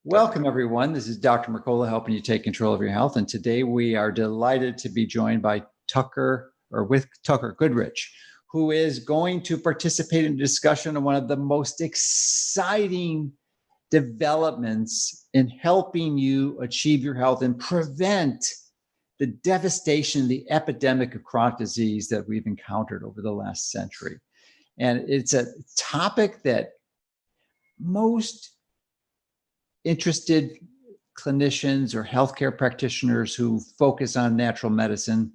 Welcome, everyone. This is Dr. Mercola helping you take control of your health. And today we are delighted to be joined by Tucker Goodrich, who is going to participate in a discussion on one of the most exciting developments in helping you achieve your health and prevent the devastation, the epidemic of chronic disease that we've encountered over the last century. And it's a topic that most interested clinicians or healthcare practitioners who focus on natural medicine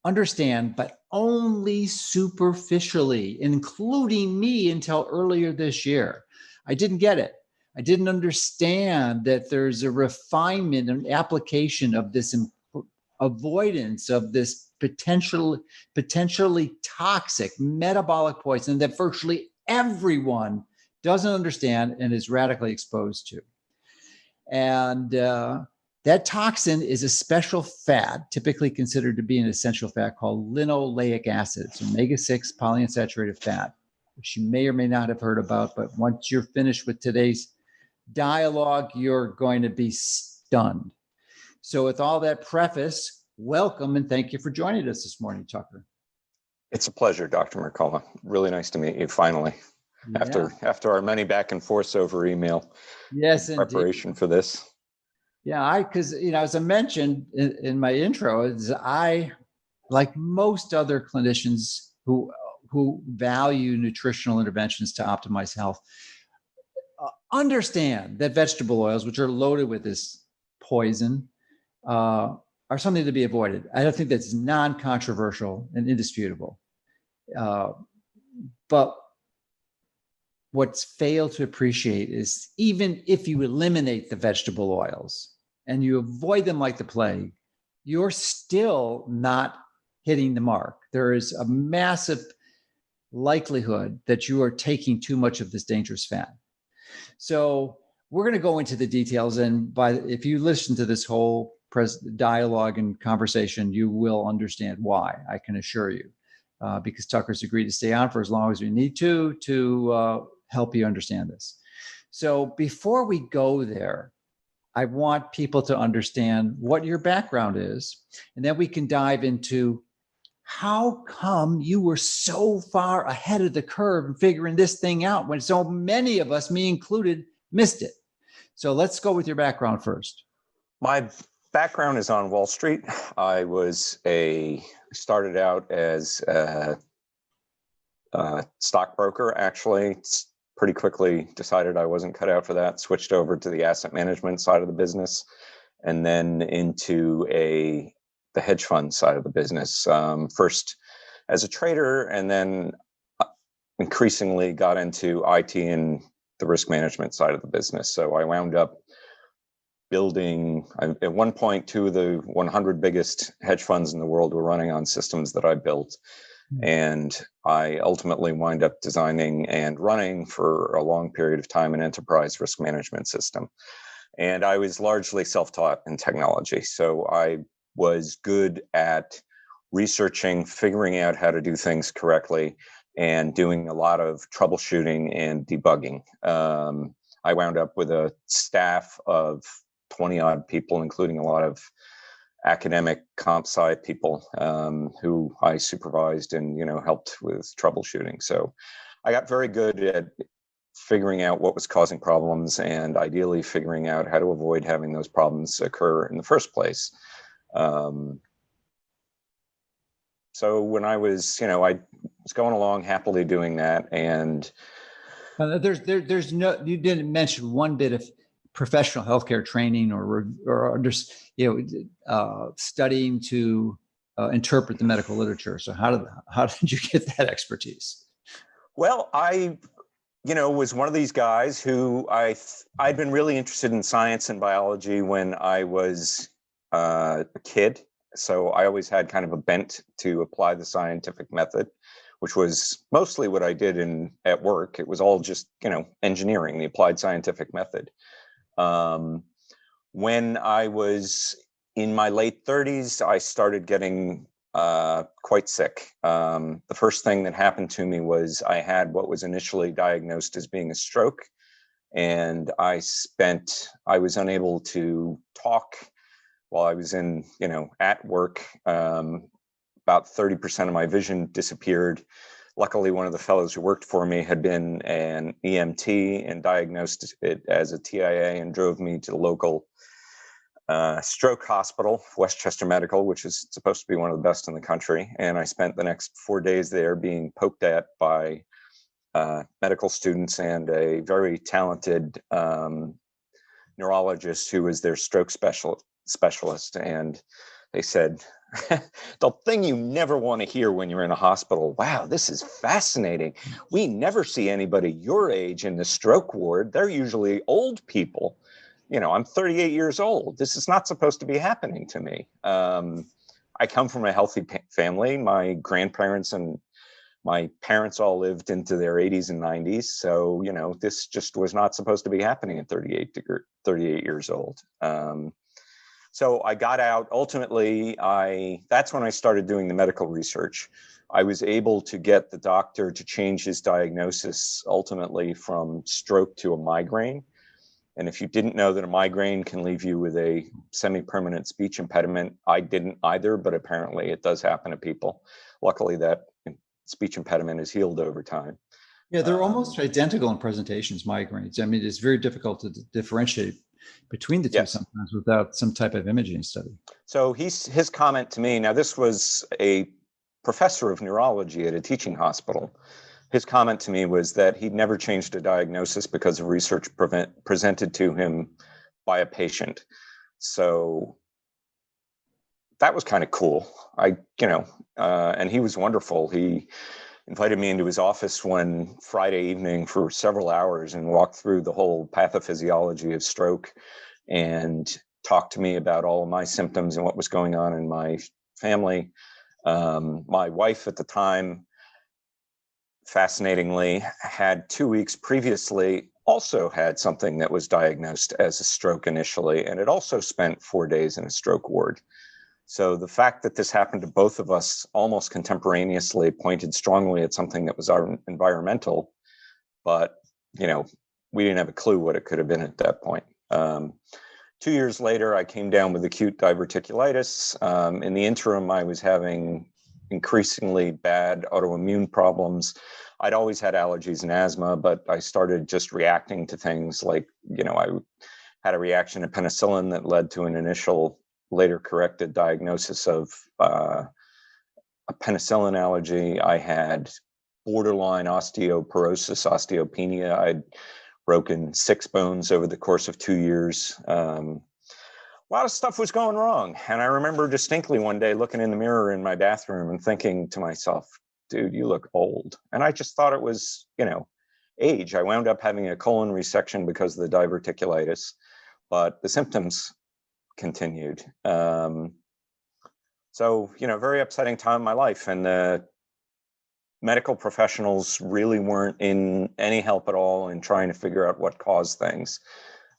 understand, but only superficially, including me until earlier this year. I didn't get it. I didn't understand that there's a refinement and application of this avoidance of this potentially toxic metabolic poison that virtually everyone doesn't understand and is radically exposed to. And that toxin is a special fat, typically considered to be an essential fat, called linoleic acid. It's omega-6 polyunsaturated fat, which you may or may not have heard about. But once you're finished with today's dialogue, you're going to be stunned. So with all that preface, welcome and thank you for joining us this morning, Tucker. It's a pleasure, Dr. Mercola. Really nice to meet you finally. Yeah. After our many back and forths over email. Yes, preparation for this. Yeah, because as I mentioned in my intro, is I, like most other clinicians who value nutritional interventions to optimize health, understand that vegetable oils, which are loaded with this poison, are something to be avoided. I don't think that's non-controversial and indisputable. But what's failed to appreciate is even if you eliminate the vegetable oils and you avoid them like the plague, you're still not hitting the mark. There is a massive likelihood that you are taking too much of this dangerous fat. So we're going to go into the details, and if you listen to this whole dialogue and conversation, you will understand why, I can assure you, because Tucker's agreed to stay on for as long as we need to help you understand this. So before we go there, I want people to understand what your background is, and then we can dive into how come you were so far ahead of the curve in figuring this thing out when so many of us, me included, missed it. So let's go with your background first. My background is on Wall Street. I started out as a stockbroker, actually. Pretty quickly decided I wasn't cut out for that, switched over to the asset management side of the business, and then into the hedge fund side of the business. First as a trader, and then increasingly got into IT and the risk management side of the business. So I wound up building, at one point, 2 of the 100 biggest hedge funds in the world were running on systems that I built. And I ultimately wind up designing and running for a long period of time an enterprise risk management system. And I was largely self-taught in technology. So I was good at researching, figuring out how to do things correctly, and doing a lot of troubleshooting and debugging. I wound up with a staff of 20 odd people, including a lot of academic comp sci people who I supervised and helped with troubleshooting. So I got very good at figuring out what was causing problems and ideally figuring out how to avoid having those problems occur in the first place. So when I was, I was going along happily doing that, and there's no, you didn't mention one bit of professional healthcare training or studying to interpret the medical literature. So how did you get that expertise? Well, I was one of these guys who I'd been really interested in science and biology when I was a kid. So I always had kind of a bent to apply the scientific method, which was mostly what I did at work. It was all just, engineering, the applied scientific method. When I was in my late 30s, I started getting quite sick. The first thing that happened to me was I had what was initially diagnosed as being a stroke. And I was unable to talk while I was at work. About 30% of my vision disappeared. Luckily, one of the fellows who worked for me had been an EMT and diagnosed it as a TIA and drove me to the local stroke hospital, Westchester Medical, which is supposed to be one of the best in the country. And I spent the next 4 days there being poked at by medical students and a very talented neurologist who was their stroke specialist. And they said, the thing you never want to hear when you're in a hospital, wow, this is fascinating. We never see anybody your age in the stroke ward. They're usually old people. I'm 38 years old. This is not supposed to be happening to me. I come from a healthy family. My grandparents and my parents all lived into their 80s and 90s. So, this just was not supposed to be happening at 38 years old. So I got out. Ultimately, that's when I started doing the medical research. I was able to get the doctor to change his diagnosis ultimately from stroke to a migraine. And if you didn't know that a migraine can leave you with a semi-permanent speech impediment, I didn't either, but apparently it does happen to people. Luckily, that speech impediment is healed over time. Yeah, they're almost identical in presentations, migraines. I mean, it's very difficult to differentiate between the two sometimes without some type of imaging study. So his comment to me, now this was a professor of neurology at a teaching hospital. His comment to me was that he'd never changed a diagnosis because of research presented to him by a patient. So that was kind of cool. And he was wonderful. He invited me into his office one Friday evening for several hours and walked through the whole pathophysiology of stroke and talked to me about all of my symptoms and what was going on in my family. My wife at the time, fascinatingly, had 2 weeks previously also had something that was diagnosed as a stroke initially, and it also spent 4 days in a stroke ward. So the fact that this happened to both of us almost contemporaneously pointed strongly at something that was environmental, but we didn't have a clue what it could have been at that point. 2 years later, I came down with acute diverticulitis. In the interim, I was having increasingly bad autoimmune problems. I'd always had allergies and asthma, but I started just reacting to things like, I had a reaction to penicillin that led to an initial, later corrected diagnosis of a penicillin allergy. I had borderline osteoporosis, osteopenia. I'd broken 6 bones over the course of 2 years. A lot of stuff was going wrong. And I remember distinctly one day looking in the mirror in my bathroom and thinking to myself, dude, you look old. And I just thought it was, age. I wound up having a colon resection because of the diverticulitis, but the symptoms continued. So, very upsetting time in my life. And the medical professionals really weren't in any help at all in trying to figure out what caused things.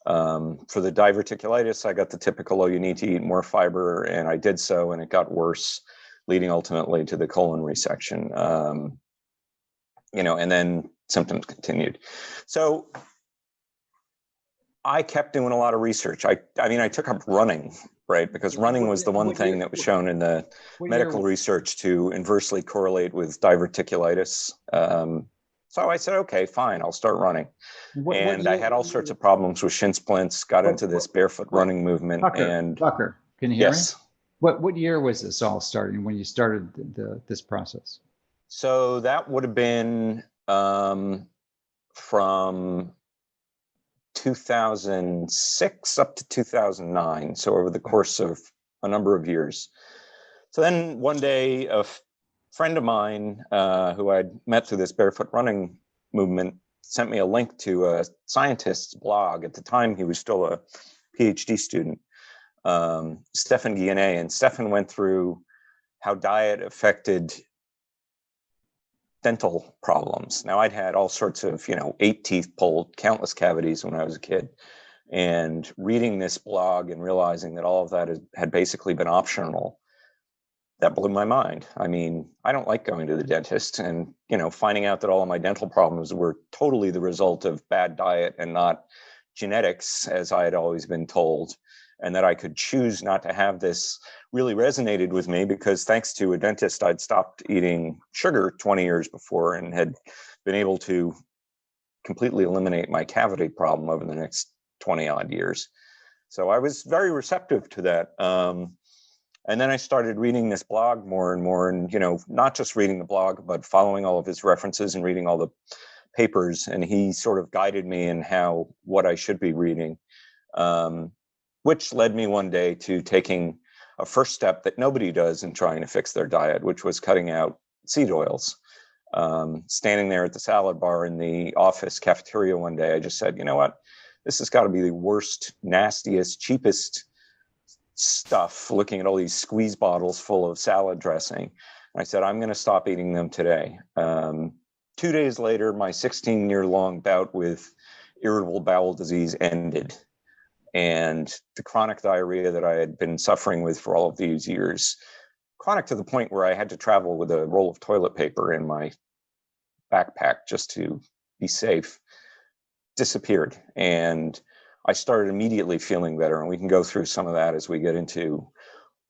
For the diverticulitis, I got the typical, you need to eat more fiber, and I did so, and it got worse, leading ultimately to the colon resection. And then symptoms continued. So I kept doing a lot of research. I took up running, right? Because running was the one thing that was shown in the medical research to inversely correlate with diverticulitis. So I said, okay, fine, I'll start running. I had all sorts of problems with shin splints, got into this barefoot running movement. Tucker, can you hear me? Yes. What year was this all starting when you started this process? So that would have been from 2006 up to 2009. So over the course of a number of years. So then one day, a friend of mine who I'd met through this barefoot running movement sent me a link to a scientist's blog. At the time, he was still a PhD student, Stefan Guillenet. And Stefan went through how diet affected dental problems. Now, I'd had all sorts of, 8 teeth pulled, countless cavities when I was a kid. And reading this blog and realizing that all of that had basically been optional that blew my mind. I mean, I don't like going to the dentist, and, finding out that all of my dental problems were totally the result of bad diet and not genetics, as I had always been told, and that I could choose not to have this, really resonated with me, because thanks to a dentist, I'd stopped eating sugar 20 years before and had been able to completely eliminate my cavity problem over the next 20 odd years. So I was very receptive to that. And then I started reading this blog more and more, and, not just reading the blog, but following all of his references and reading all the papers. And he sort of guided me in what I should be reading, which led me one day to taking a first step that nobody does in trying to fix their diet, which was cutting out seed oils. Standing there at the salad bar in the office cafeteria one day, I just said, you know what? This has got to be the worst, nastiest, cheapest stuff, looking at all these squeeze bottles full of salad dressing. I said, I'm going to stop eating them today. 2 days later, my 16-year-long bout with irritable bowel disease ended. And the chronic diarrhea that I had been suffering with for all of these years, chronic to the point where I had to travel with a roll of toilet paper in my backpack just to be safe, disappeared. And I started immediately feeling better. And we can go through some of that as we get into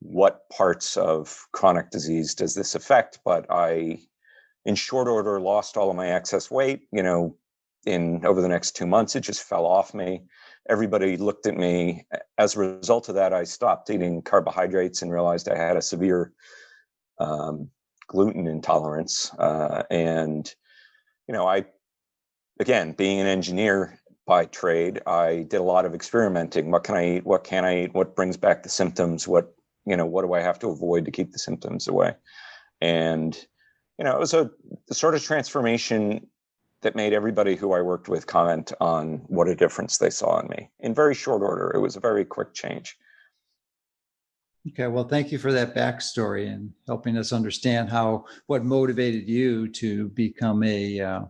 what parts of chronic disease does this affect. But I, in short order, lost all of my excess weight. Over the next 2 months, it just fell off me. Everybody looked at me. As a result of that, I stopped eating carbohydrates and realized I had a severe gluten intolerance. Again, being an engineer by trade, I did a lot of experimenting. What can I eat? What can't I eat? What brings back the symptoms? What do I have to avoid to keep the symptoms away? And, it was a sort of transformation that made everybody who I worked with comment on what a difference they saw in me in very short order. It was a very quick change. Okay, well, thank you for that backstory and helping us understand what motivated you to become a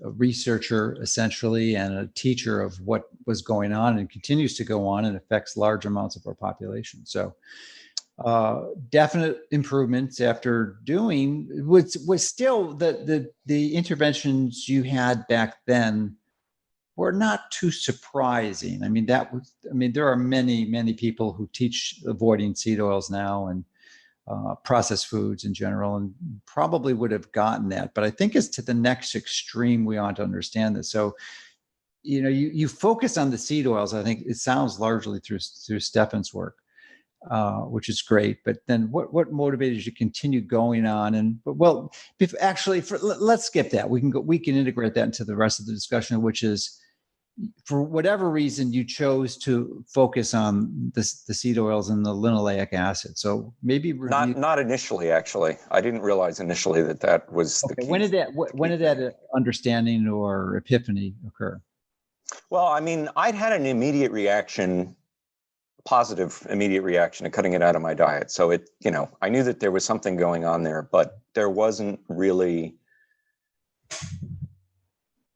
researcher, essentially, and a teacher of what was going on and continues to go on and affects large amounts of our population. So definite improvements after doing was still the interventions you had back then were not too surprising. I mean, there are many people who teach avoiding seed oils now and processed foods in general, and probably would have gotten that. But I think it's to the next extreme we ought to understand this. So, you focus on the seed oils. I think it sounds largely through Stefan's work, which is great. But then what motivated you to continue going on? Let's skip that. We can integrate that into the rest of the discussion, which is, for whatever reason, you chose to focus on the seed oils and the linoleic acid. So maybe not initially, actually. I didn't realize initially that was the key. When did that understanding or epiphany occur? Well, I mean, I'd had an immediate reaction, positive immediate reaction to cutting it out of my diet. So I knew that there was something going on there, but there wasn't really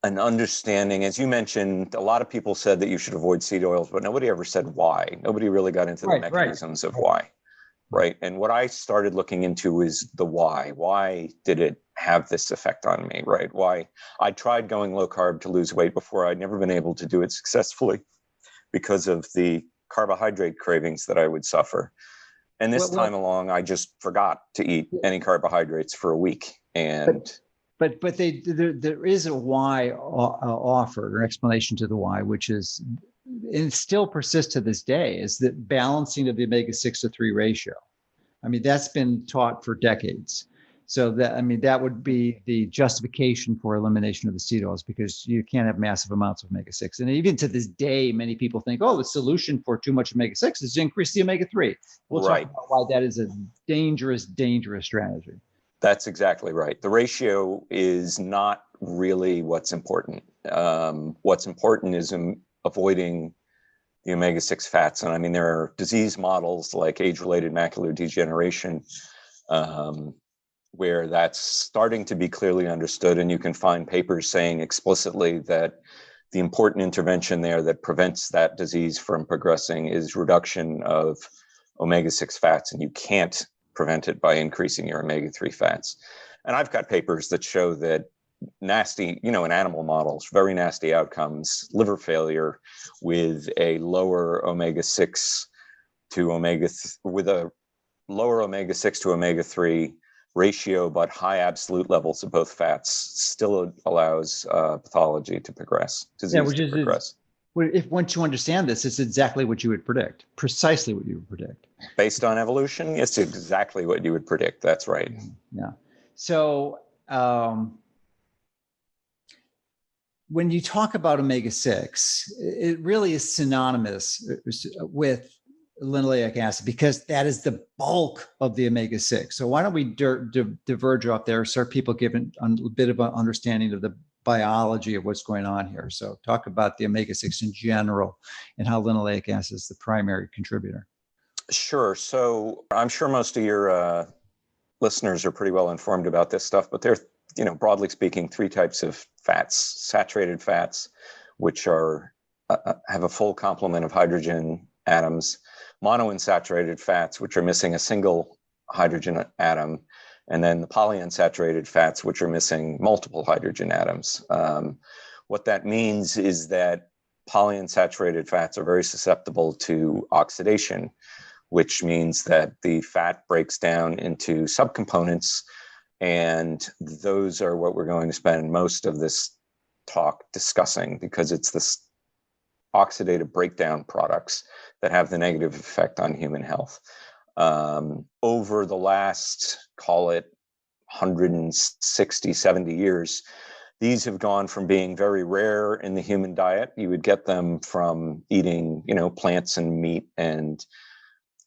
an understanding. As you mentioned, a lot of people said that you should avoid seed oils, but nobody ever said why. Nobody really got into the mechanisms of why, right? And what I started looking into is the why. Why did it have this effect on me, right? Why? I tried going low carb to lose weight before. I'd never been able to do it successfully because of the carbohydrate cravings that I would suffer. And this time along, I just forgot to eat any carbohydrates for a week. But there is a why offered, or explanation to the why, which is, and it still persists to this day, is the balancing of the omega-6 to 3 ratio. I mean, that's been taught for decades. So that would be the justification for elimination of the seed oils, because you can't have massive amounts of omega-6. And even to this day, many people think, the solution for too much omega-6 is to increase the omega-3. We'll talk about why that is a dangerous strategy. That's exactly right. The ratio is not really what's important. What's important is avoiding the omega-6 fats. And I mean, there are disease models like age-related macular degeneration, where that's starting to be clearly understood. And you can find papers saying explicitly that the important intervention there that prevents that disease from progressing is reduction of omega-6 fats, and you can't prevent it by increasing your omega-3 fats. And I've got papers that show that nasty, in animal models, very nasty outcomes, liver failure with a lower omega-6 with a lower omega-6 to omega-3 ratio, but high absolute levels of both fats still allows pathology to progress, disease to progress. If once you understand this, it's exactly what you would predict, precisely what you would predict. Based on evolution, it's exactly what you would predict. That's right. Yeah. So when you talk about omega-6, it really is synonymous with linoleic acid because that is the bulk of the omega-6. So why don't we diverge off there so people given a bit of an understanding of the biology of what's going on here. So talk about the omega-6 in general and how linoleic acid is the primary contributor. Sure. So I'm sure most of your listeners are pretty well informed about this stuff, but there are, broadly speaking, three types of fats: saturated fats, which are have a full complement of hydrogen atoms; monounsaturated fats, which are missing a single hydrogen atom; and then the polyunsaturated fats, which are missing multiple hydrogen atoms. What that means is that polyunsaturated fats are very susceptible to oxidation, which means that the fat breaks down into subcomponents, and those are what we're going to spend most of this talk discussing, because it's this oxidative breakdown products that have the negative effect on human health. Over the last, call it 160, 70 years, these have gone from being very rare in the human diet. You would get them from eating, plants and meat and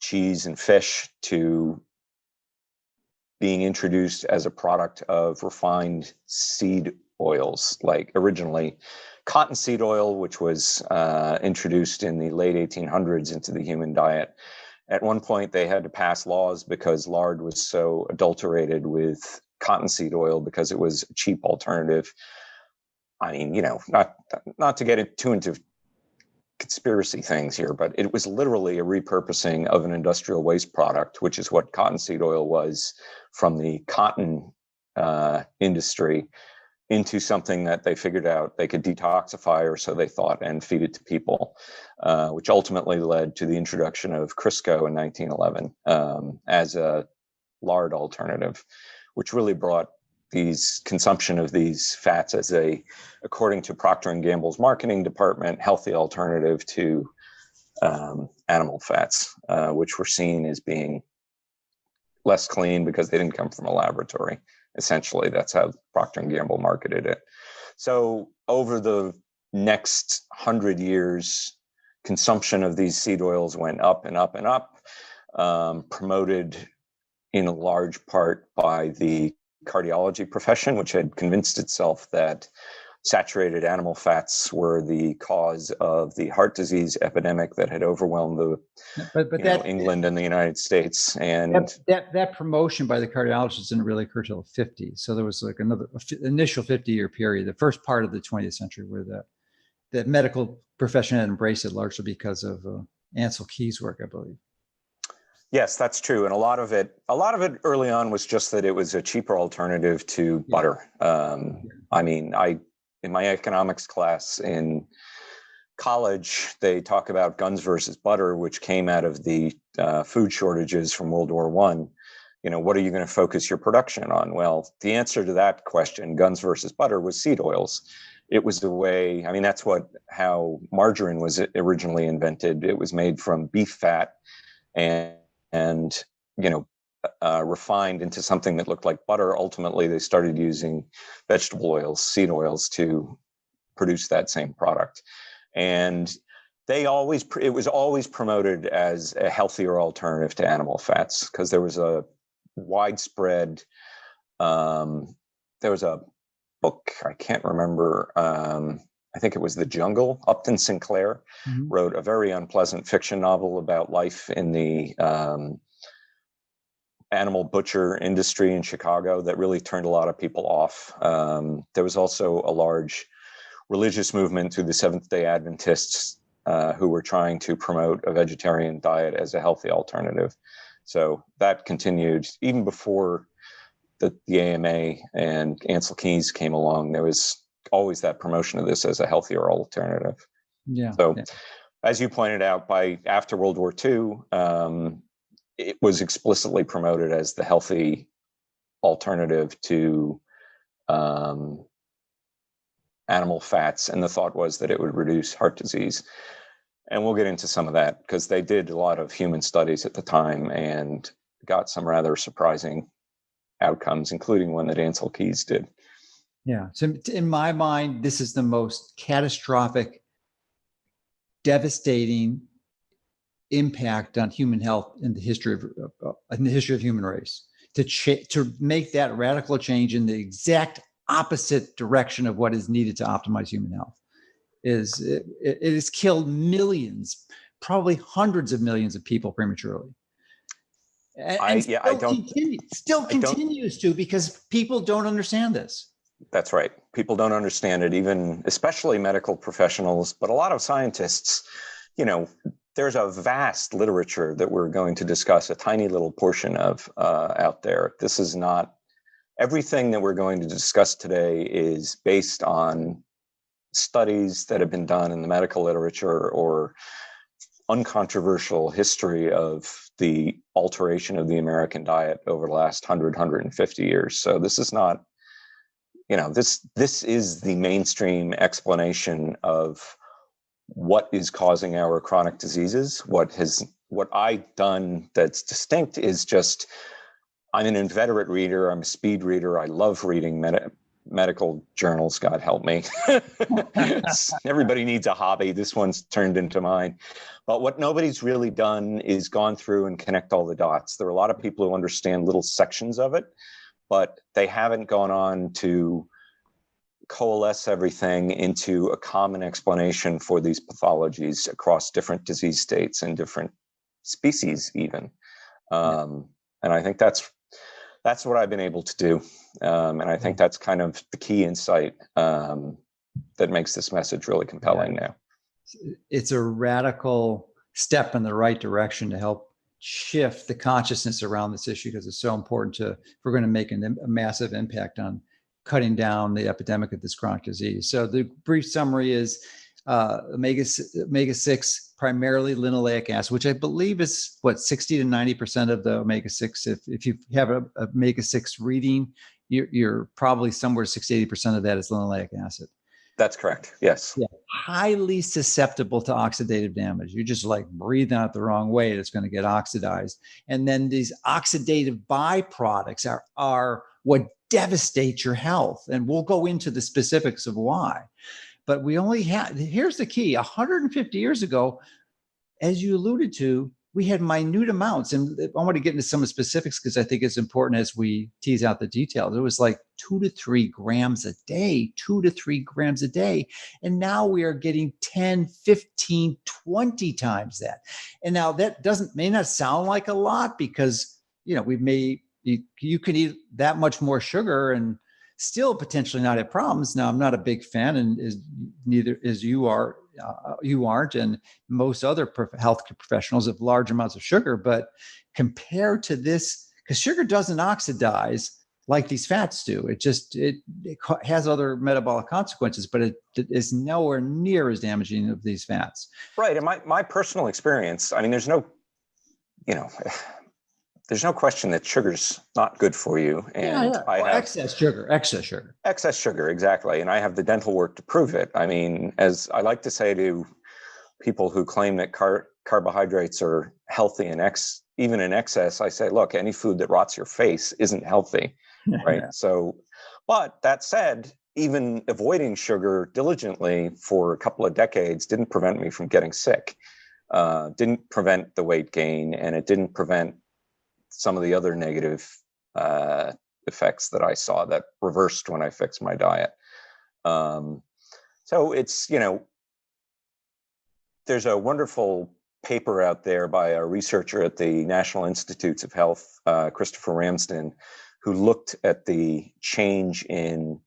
cheese and fish, to being introduced as a product of refined seed oils, like originally cottonseed oil, which was introduced in the late 1800s into the human diet. At one point, they had to pass laws because lard was so adulterated with cottonseed oil because it was a cheap alternative. I mean, not to get too into conspiracy things here, but it was literally a repurposing of an industrial waste product, which is what cottonseed oil was, from the cotton industry, into something that they figured out they could detoxify, or so they thought, and feed it to people, which ultimately led to the introduction of Crisco in 1911 as a lard alternative, which really brought these consumption of these fats as according to Procter & Gamble's marketing department, healthy alternative to animal fats, which were seen as being less clean because they didn't come from a laboratory. Essentially, that's how Procter & Gamble marketed it. So over the next 100 years, consumption of these seed oils went up and up and up, promoted in a large part by the cardiology profession, which had convinced itself that saturated animal fats were the cause of the heart disease epidemic that had overwhelmed England and the United States. And that promotion by the cardiologists didn't really occur till the 50s. So there was like another initial 50-year period, the first part of the 20th century, where the medical profession had embraced it largely because of Ansel Keys' work, I believe. Yes, that's true. And a lot of it early on was just that it was a cheaper alternative to butter. I mean, in my economics class in college, they talk about guns versus butter, which came out of the food shortages from World War I. What are you going to focus your production on? Well, the answer to that question, guns versus butter, was seed oils. It was the way, that's how margarine was originally invented. It was made from beef fat and refined into something that looked like butter. Ultimately, they started using vegetable oils, seed oils, to produce that same product. And it was always promoted as a healthier alternative to animal fats, because there was a widespread, there was a book, I can't remember, I think it was The Jungle. Upton Sinclair wrote a very unpleasant fiction novel about life in the animal butcher industry in Chicago that really turned a lot of people off. There was also a large religious movement through the Seventh-day Adventists who were trying to promote a vegetarian diet as a healthy alternative. So that continued even before the AMA and Ansel Keys came along. There was always that promotion of this as a healthier alternative. Yeah. So, yeah. as you pointed out, after World War II, it was explicitly promoted as the healthy alternative to animal fats, and the thought was that it would reduce heart disease. And we'll get into some of that because they did a lot of human studies at the time and got some rather surprising outcomes, including one that Ansel Keys did. Yeah. So in my mind, this is the most catastrophic, devastating impact on human health in the history of human race. To make that radical change in the exact opposite direction of what is needed to optimize human health it has killed millions, probably hundreds of millions of people prematurely. And still continues to, because people don't understand this. That's right. People don't understand it, even especially medical professionals, but a lot of scientists. There's a vast literature that we're going to discuss, a tiny little portion of out there. This is not everything that we're going to discuss today is based on studies that have been done in the medical literature or uncontroversial history of the alteration of the American diet over the last 150 years. So this is not, this is the mainstream explanation of what is causing our chronic diseases. What I've done that's distinct is just, I'm an inveterate reader. I'm a speed reader. I love reading medical journals, God help me. Everybody needs a hobby. This one's turned into mine. But what nobody's really done is gone through and connect all the dots. There are a lot of people who understand little sections of it, but they haven't gone on to coalesce everything into a common explanation for these pathologies across different disease states and different species even. And I think that's what I've been able to do. And I think that's kind of the key insight that makes this message really compelling now. It's a radical step in the right direction to help shift the consciousness around this issue, because it's so important if we're going to make a massive impact on cutting down the epidemic of this chronic disease. So the brief summary is omega-6, primarily linoleic acid, which I believe is 60 to 90% of the omega-6. If you have a omega-6 reading, you're probably somewhere 60, 80% of that is linoleic acid. That's correct. Yes. Yeah. Highly susceptible to oxidative damage. You just breathe out the wrong way, it's going to get oxidized. And then these oxidative byproducts are what devastate your health. And we'll go into the specifics of why. But here's the key. 150 years ago, as you alluded to, we had minute amounts. And I want to get into some of the specifics because I think it's important as we tease out the details. It was 2 to 3 grams a day, 2 to 3 grams a day. And now we are getting 10, 15, 20 times that. And now that may not sound like a lot because, you can eat that much more sugar and still potentially not have problems. Now, I'm not a big fan, and neither as you are. You aren't, and most other health professionals have large amounts of sugar. But compared to this, because sugar doesn't oxidize like these fats do, it has other metabolic consequences, but it is nowhere near as damaging of these fats. Right, and my personal experience, I mean, there's no question that sugar's not good for you. And I have excess sugar, exactly. And I have the dental work to prove it. I mean, as I like to say to people who claim that carbohydrates are healthy even in excess, I say, look, any food that rots your face isn't healthy, right? Yeah. So, but that said, even avoiding sugar diligently for a couple of decades didn't prevent me from getting sick, didn't prevent the weight gain, and it didn't prevent some of the other negative effects that I saw that reversed when I fixed my diet. So it's, there's a wonderful paper out there by a researcher at the National Institutes of Health, Christopher Ramsden, who looked at the change in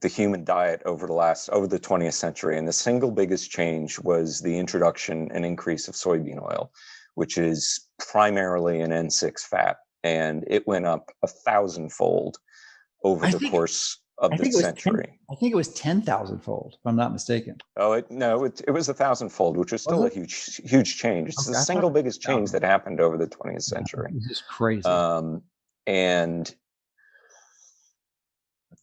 the human diet over the 20th century. And the single biggest change was the introduction and increase of soybean oil, which is primarily an N6 fat. And it went up 1,000-fold over the course of the century. I think it was 10,000-fold, if I'm not mistaken. Oh, it was 1,000-fold, which was still a huge change. It's the single biggest change that happened over the 20th century. This is crazy. And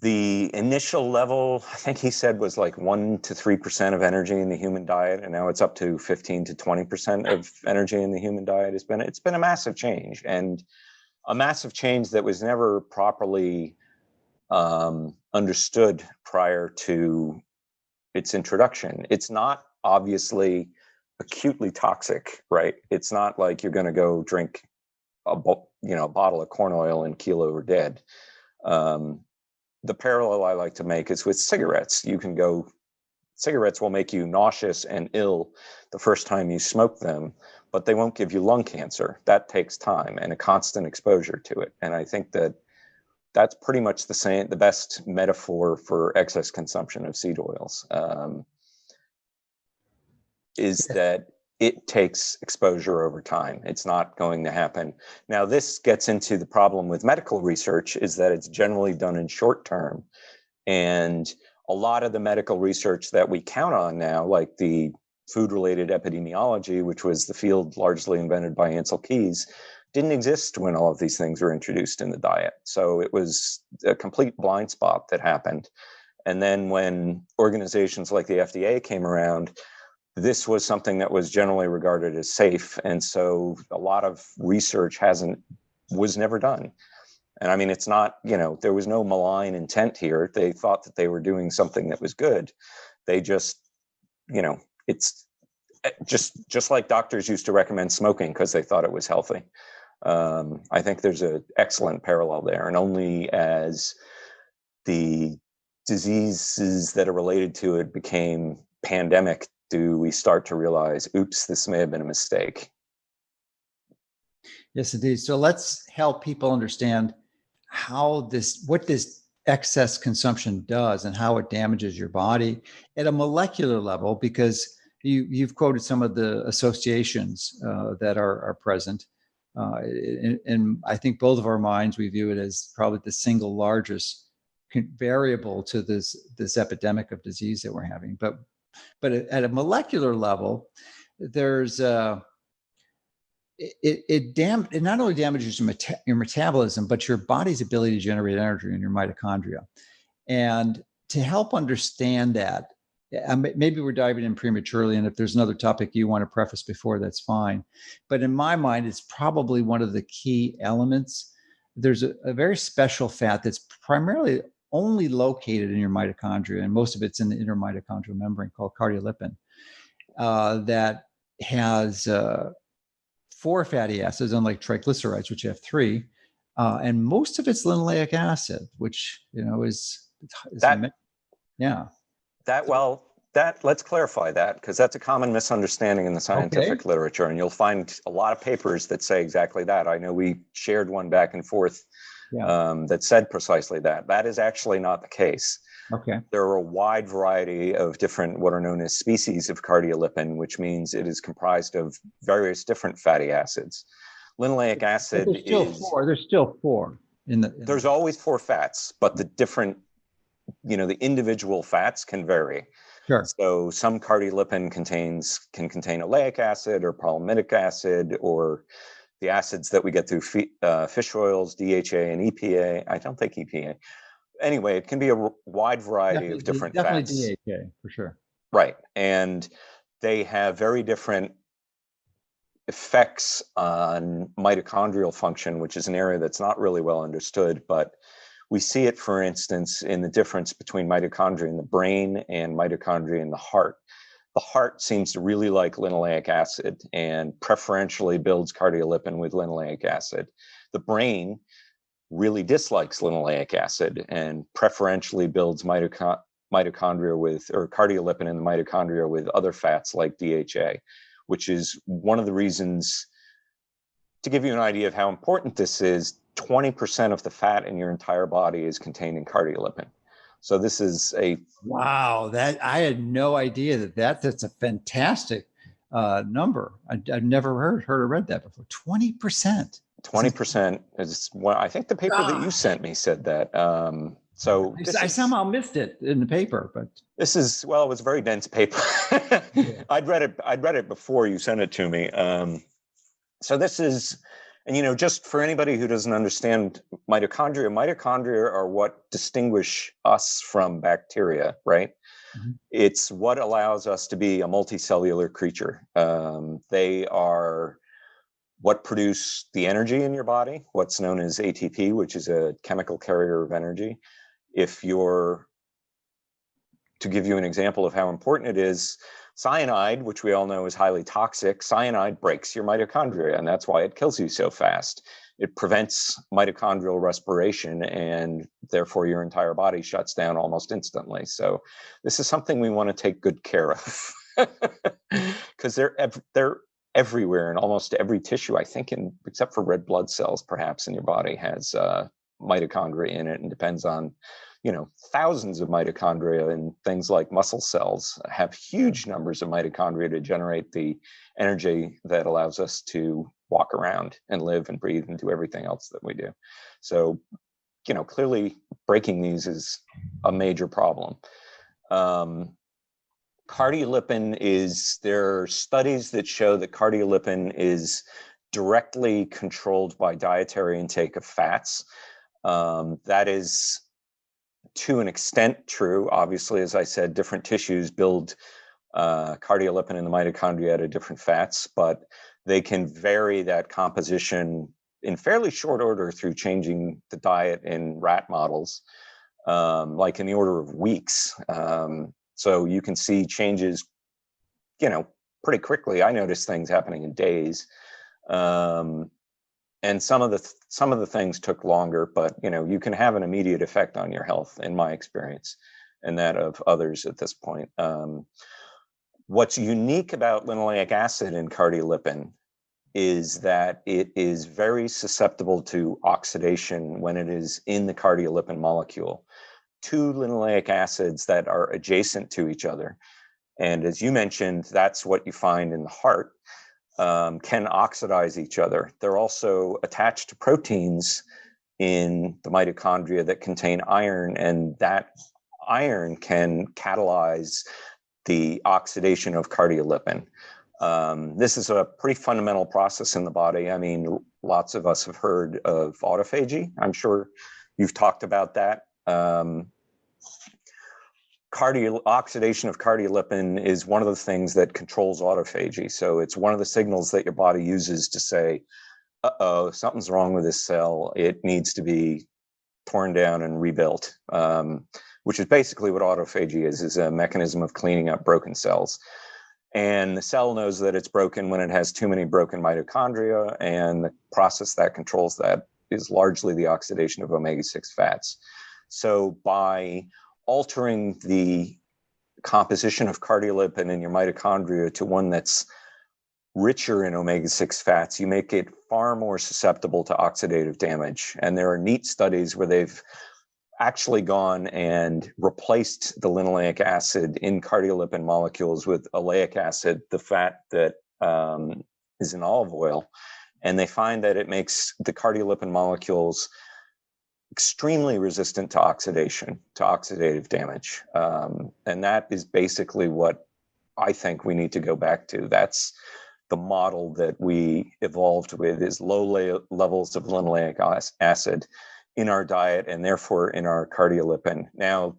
the initial level, I think he said, was like 1 to 3% of energy in the human diet, and now it's up to 15 to 20% of energy in the human diet. It's been a massive change, and a massive change that was never properly understood prior to its introduction. It's not obviously acutely toxic, right? It's not like you're going to go drink a bottle of corn oil and keel over dead. The parallel I like to make is with cigarettes. Cigarettes will make you nauseous and ill the first time you smoke them, but they won't give you lung cancer. That takes time and a constant exposure to it. And I think that's pretty much the best metaphor for excess consumption of seed oils, is that it takes exposure over time. It's not going to happen. Now, this gets into the problem with medical research, is that it's generally done in short term. And a lot of the medical research that we count on now, like the food-related epidemiology, which was the field largely invented by Ansel Keys, didn't exist when all of these things were introduced in the diet. So it was a complete blind spot that happened. And then when organizations like the FDA came around, this was something that was generally regarded as safe. And so a lot of research was never done. And I mean, it's not, there was no malign intent here. They thought that they were doing something that was good. They just, it's just like doctors used to recommend smoking because they thought it was healthy. I think there's an excellent parallel there. And only as the diseases that are related to it became pandemic do we start to realize, oops, this may have been a mistake. Yes, indeed. So let's help people understand what this excess consumption does and how it damages your body at a molecular level, because you've quoted some of the associations that are present. And I think both of our minds, we view it as probably the single largest variable to this epidemic of disease that we're having. But at a molecular level, there's it not only damages your metabolism, but your body's ability to generate energy in your mitochondria. And to help understand that, maybe we're diving in prematurely, and if there's another topic you want to preface before, that's fine. But in my mind, it's probably one of the key elements. There's a very special fat that's primarily only located in your mitochondria, and most of it's in the inner mitochondrial membrane, called cardiolipin, that has 4 fatty acids, unlike triglycerides, which have 3, and most of it's linoleic acid, which is that. Yeah. Let's clarify that, because that's a common misunderstanding in the scientific literature, and you'll find a lot of papers that say exactly that. I know we shared one back and forth that said precisely that. That is actually not the case. Okay. There are a wide variety of different, what are known as species of cardiolipin, which means it is comprised of various different fatty acids. Linoleic acid There's still four there's always 4 fats, but the different, the individual fats can vary. Sure. So some cardiolipin can contain oleic acid or palmitic acid, or the acids that we get through fish oils, DHA and EPA. I don't think EPA. Anyway, it can be a wide variety of different fats. Definitely DHA, for sure. Right. And they have very different effects on mitochondrial function, which is an area that's not really well understood. But we see it, for instance, in the difference between mitochondria in the brain and mitochondria in the heart. The heart seems to really like linoleic acid and preferentially builds cardiolipin with linoleic acid. The brain really dislikes linoleic acid and preferentially builds mitochondria or cardiolipin in the mitochondria with other fats like DHA, which is one of the reasons, to give you an idea of how important this is, 20% of the fat in your entire body is contained in cardiolipin. So this is a Wow, that I had no idea that's a fantastic number. I've never heard or read that before. 20%. 20% is what I think the paper that you sent me said that. So I somehow missed it in the paper, but this is, well, it was a very dense paper. I'd read it before you sent it to me. So this is, and just for anybody who doesn't understand mitochondria are what distinguish us from bacteria, right? Mhm. It's what allows us to be a multicellular creature. They are what produce the energy in your body, what's known as ATP, which is a chemical carrier of energy. To give you an example of how important it is, cyanide, which we all know is highly toxic, cyanide breaks your mitochondria, and that's why it kills you so fast. It prevents mitochondrial respiration, and therefore your entire body shuts down almost instantly. So this is something we want to take good care of, because they're everywhere in almost every tissue, I think, except for red blood cells, perhaps, in your body has mitochondria in it, and depends on thousands of mitochondria, and things like muscle cells have huge numbers of mitochondria to generate the energy that allows us to walk around and live and breathe and do everything else that we do. So, clearly breaking these is a major problem. Cardiolipin there are studies that show that cardiolipin is directly controlled by dietary intake of fats. That is to an extent true. Obviously, as I said, different tissues build cardiolipin in the mitochondria out of different fats, but they can vary that composition in fairly short order through changing the diet in rat models, like in the order of weeks. So you can see changes, pretty quickly. I noticed things happening in days. And some of the things took longer, but you can have an immediate effect on your health, in my experience, and that of others at this point. What's unique about linoleic acid in cardiolipin is that it is very susceptible to oxidation when it is in the cardiolipin molecule. Two linoleic acids that are adjacent to each other, and as you mentioned, that's what you find in the heart. Can oxidize each other. They're also attached to proteins in the mitochondria that contain iron, and that iron can catalyze the oxidation of cardiolipin. This is a pretty fundamental process in the body. I mean, lots of us have heard of autophagy. I'm sure you've talked about that. Oxidation of cardiolipin is one of the things that controls autophagy. So it's one of the signals that your body uses to say, uh-oh, something's wrong with this cell. It needs to be torn down and rebuilt, which is basically what autophagy is a mechanism of cleaning up broken cells. And the cell knows that it's broken when it has too many broken mitochondria, and the process that controls that is largely the oxidation of omega-6 fats. So by altering the composition of cardiolipin in your mitochondria to one that's richer in omega-6 fats, you make it far more susceptible to oxidative damage. And there are neat studies where they've actually gone and replaced the linoleic acid in cardiolipin molecules with oleic acid, the fat that is in olive oil. And they find that it makes the cardiolipin molecules extremely resistant to oxidation, to oxidative damage. And that is basically what I think we need to go back to. That's the model that we evolved with, is low levels of linoleic acid in our diet, and therefore in our cardiolipin. Now,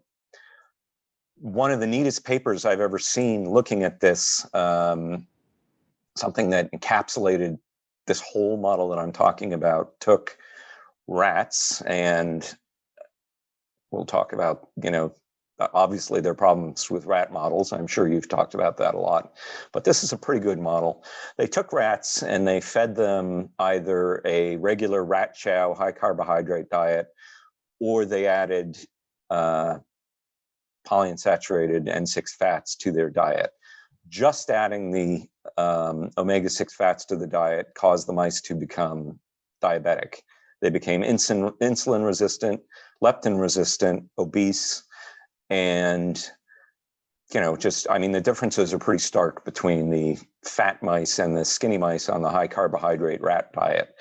one of the neatest papers I've ever seen looking at this, something that encapsulated this whole model that I'm talking about, took rats, and we'll talk about, obviously there are problems with rat models. I'm sure you've talked about that a lot, but this is a pretty good model. They took rats and they fed them either a regular rat chow, high carbohydrate diet, or they added polyunsaturated N6 fats to their diet. Just adding the omega-6 fats to the diet caused the mice to become diabetic. They became insulin resistant, leptin resistant, obese, And, I mean, the differences are pretty stark between the fat mice and the skinny mice on the high carbohydrate rat diet.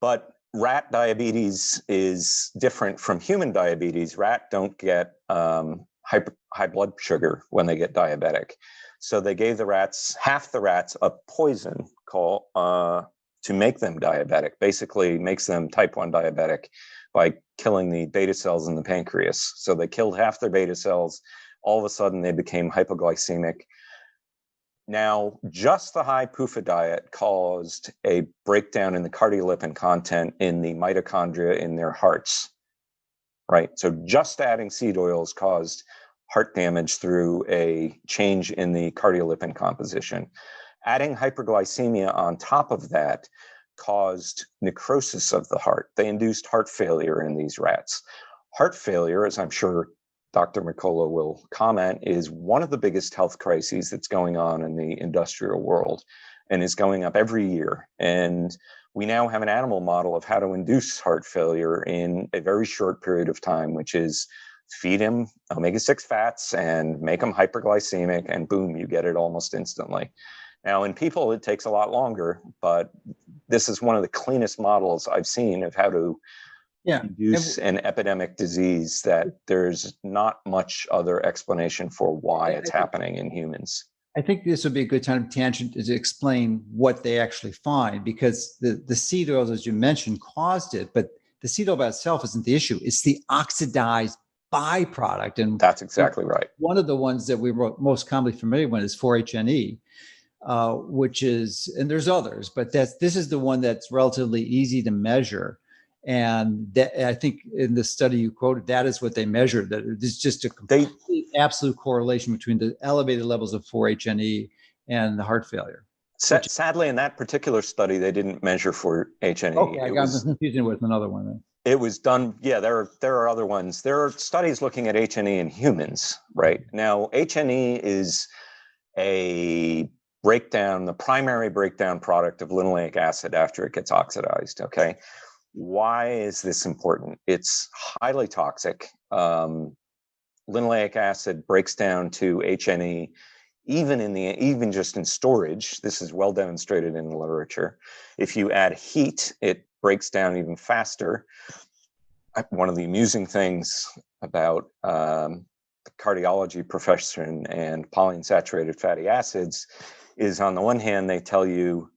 But rat diabetes is different from human diabetes. Rat don't get high blood sugar when they get diabetic. So they gave half the rats a poison called to make them diabetic, basically makes them type 1 diabetic by killing the beta cells in the pancreas. So they killed half their beta cells. All of a sudden, they became hypoglycemic. Now, just the high PUFA diet caused a breakdown in the cardiolipin content in the mitochondria in their hearts, right? So just adding seed oils caused heart damage through a change in the cardiolipin composition. Adding hyperglycemia on top of that caused necrosis of the heart. They induced heart failure in these rats. Heart failure, as I'm sure Dr. Mercola will comment, is one of the biggest health crises that's going on in the industrial world and is going up every year. And we now have an animal model of how to induce heart failure in a very short period of time, which is feed him omega-6 fats and make him hyperglycemic, and boom, you get it almost instantly. Now, in people, it takes a lot longer, but this is one of the cleanest models I've seen of how to induce an epidemic disease that there's not much other explanation for why it's happening in humans. I think this would be a good time tangent to explain what they actually find, because the seed oils, as you mentioned, caused it, but the seed oil by itself isn't the issue. It's the oxidized byproduct. And that's exactly right. One of the ones that we were most commonly familiar with is 4-HNE, which is, and there's others, but this is the one that's relatively easy to measure. And that, I think in the study you quoted, that is what they measured, that it's just a complete absolute correlation between the elevated levels of 4-HNE and the heart failure. Sadly, in that particular study, they didn't measure 4-HNE. Okay, I got confusing with another one then. It was done, there are other ones. There are studies looking at HNE in humans, right? Now, HNE is a breakdown, the primary breakdown product of linoleic acid after it gets oxidized, okay? Why is this important? It's highly toxic. Linoleic acid breaks down to HNE even just in storage. This is well demonstrated in the literature. If you add heat, it breaks down even faster. One of the amusing things about the cardiology profession and polyunsaturated fatty acids is, on the one hand, they tell you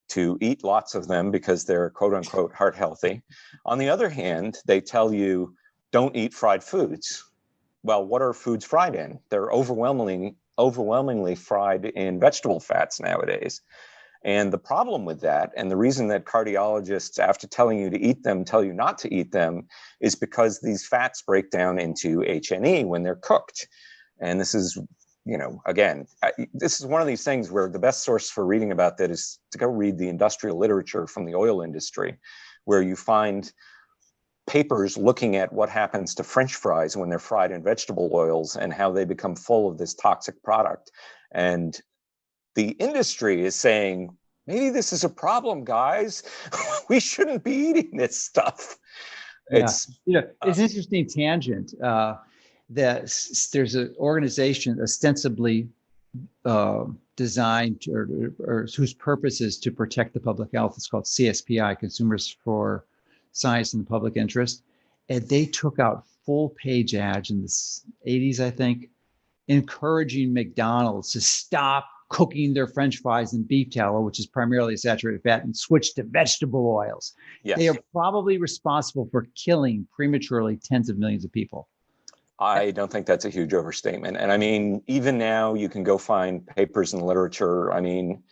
to eat lots of them because they're quote unquote heart healthy. On the other hand, they tell you don't eat fried foods. Well, what are foods fried in? They're overwhelmingly fried in vegetable fats nowadays. And the problem with that, and the reason that cardiologists, after telling you to eat them, tell you not to eat them, is because these fats break down into HNE when they're cooked. And this is, again, this is one of these things where the best source for reading about that is to go read the industrial literature from the oil industry, where you find papers looking at what happens to French fries when they're fried in vegetable oils and how they become full of this toxic product. And the industry is saying, maybe this is a problem, guys. We shouldn't be eating this stuff. Yeah. It's an interesting tangent. That there's an organization ostensibly designed or whose purpose is to protect the public health. It's called CSPI, Consumers for Science and the Public Interest. And they took out full page ads in the 80s, I think, encouraging McDonald's to stop cooking their French fries in beef tallow, which is primarily saturated fat, and switch to vegetable oils. Yes. They are probably responsible for killing prematurely tens of millions of people. I don't think that's a huge overstatement. And I mean, even now you can go find papers in the literature. I mean,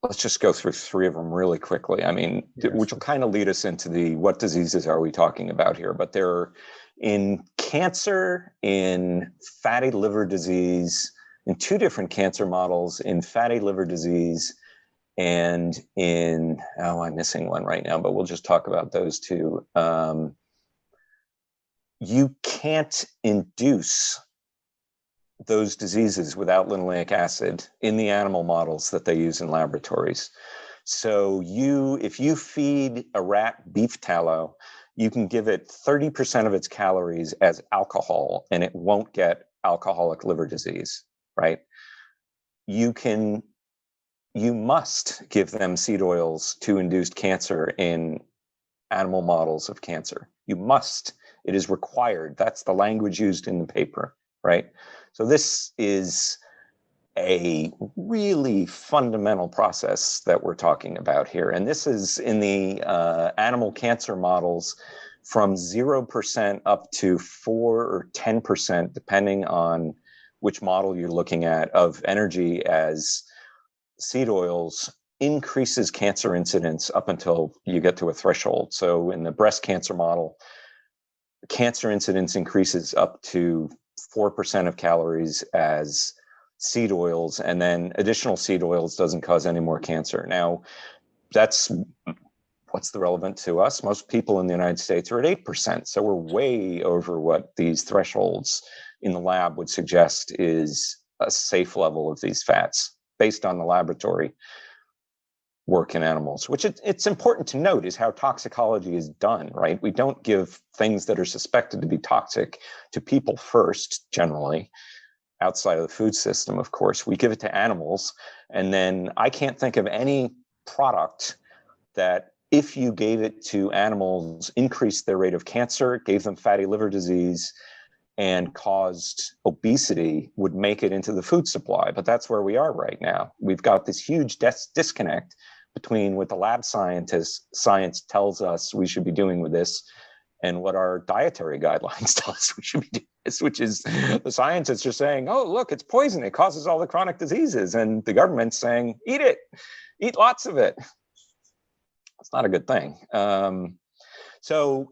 let's just go through three of them really quickly. I mean, yes, which will kind of lead us into the what diseases are we talking about here. But they're in cancer, in fatty liver disease, in two different cancer models, in fatty liver disease, and in, I'm missing one right now, but we'll just talk about those two. You can't induce those diseases without linoleic acid in the animal models that they use in laboratories. So if you feed a rat beef tallow, you can give it 30% of its calories as alcohol and it won't get alcoholic liver disease, right? You must give them seed oils to induce cancer in animal models of cancer. You must. It is required. That's the language used in the paper, right? So this is a really fundamental process that we're talking about here. And this is in the animal cancer models from 0% up to 4 or 10%, depending on which model you're looking at, of energy as seed oils increases cancer incidence up until you get to a threshold. So in the breast cancer model, cancer incidence increases up to 4% of calories as seed oils, and then additional seed oils doesn't cause any more cancer. Now, that's what's the relevant to us? Most people in the United States are at 8%. So we're way over what these thresholds in the lab would suggest is a safe level of these fats based on the laboratory work in animals, which it's important to note is how toxicology is done, right? We don't give things that are suspected to be toxic to people first, generally, outside of the food system, of course. We give it to animals. And then I can't think of any product that, if you gave it to animals, increased their rate of cancer, gave them fatty liver disease, and caused obesity, would make it into the food supply. But that's where we are right now. We've got this huge disconnect between what the lab science tells us we should be doing with this and what our dietary guidelines tell us we should be doing this, which is the scientists are saying, oh, look, it's poison. It causes all the chronic diseases. And the government's saying, eat it, eat lots of it. It's not a good thing. So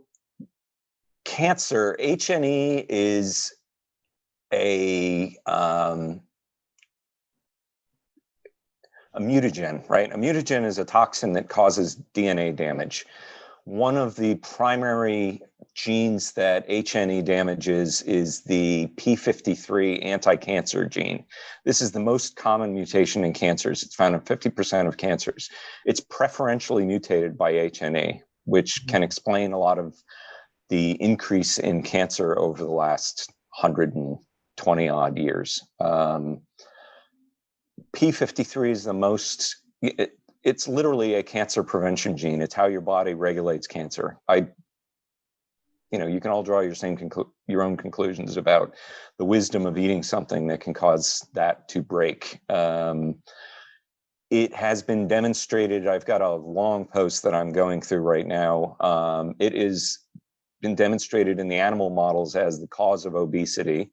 cancer, H&E is a mutagen, right? A mutagen is a toxin that causes DNA damage. One of the primary genes that H&E damages is the p53 anti-cancer gene. This is the most common mutation in cancers. It's found in 50% of cancers. It's preferentially mutated by H&E, which can explain a lot of the increase in cancer over the last 120 odd years. P53 is the most, it's literally a cancer prevention gene. It's how your body regulates cancer. You can all draw your own conclusions about the wisdom of eating something that can cause that to break. It has been demonstrated. I've got a long post that I'm going through right now. It is been demonstrated in the animal models as the cause of obesity.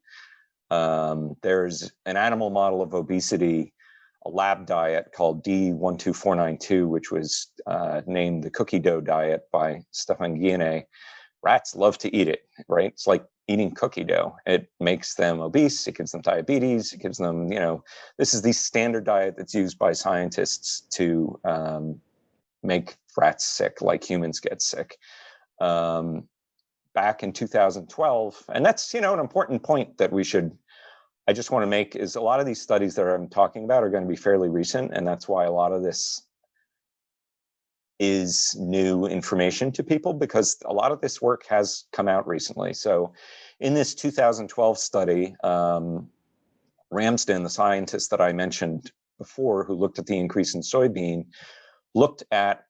There's an animal model of obesity, a lab diet called D12492, which was named the cookie dough diet by Stefan Guillenet. Rats love to eat it, right? It's like eating cookie dough. It makes them obese. It gives them diabetes. It gives them, this is the standard diet that's used by scientists to make rats sick, like humans get sick. Back in 2012, and that's, an important point that I just want to make, is a lot of these studies that I'm talking about are going to be fairly recent, and that's why a lot of this is new information to people, because a lot of this work has come out recently. So in this 2012 study, Ramsden, the scientist that I mentioned before, who looked at the increase in soybean, looked at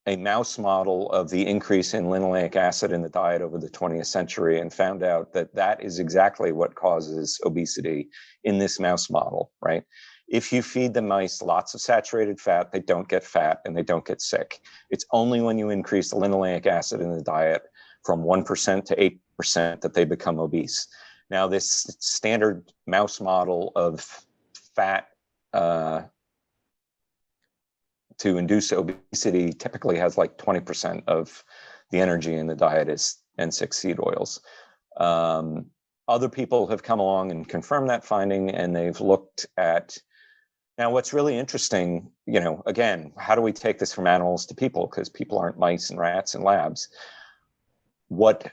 a mouse model of the increase in linoleic acid in the diet over the 20th century and found out that that is exactly what causes obesity in this mouse model, right? If you feed the mice lots of saturated fat, they don't get fat and they don't get sick. It's only when you increase the linoleic acid in the diet from 1% to 8% that they become obese. Now, this standard mouse model of fat to induce obesity typically has like 20% of the energy in the diet is N6 seed oils. Other people have come along and confirmed that finding, and they've looked at, now what's really interesting, again, how do we take this from animals to people? Because people aren't mice and rats in labs. What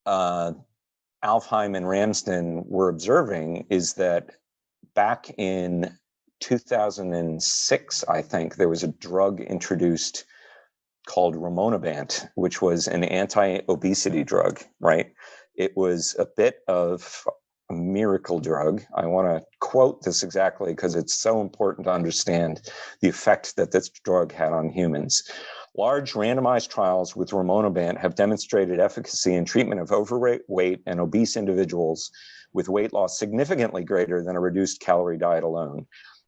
Alfheim and Ramsden were observing is that back in 2006, I think, there was a drug introduced called rimonabant, which was an anti-obesity drug, right? It was a bit of a miracle drug. I want to quote this exactly because it's so important to understand the effect that this drug had on humans. Large randomized trials with rimonabant have demonstrated efficacy in treatment of overweight and obese individuals with weight loss significantly greater than a reduced calorie diet alone.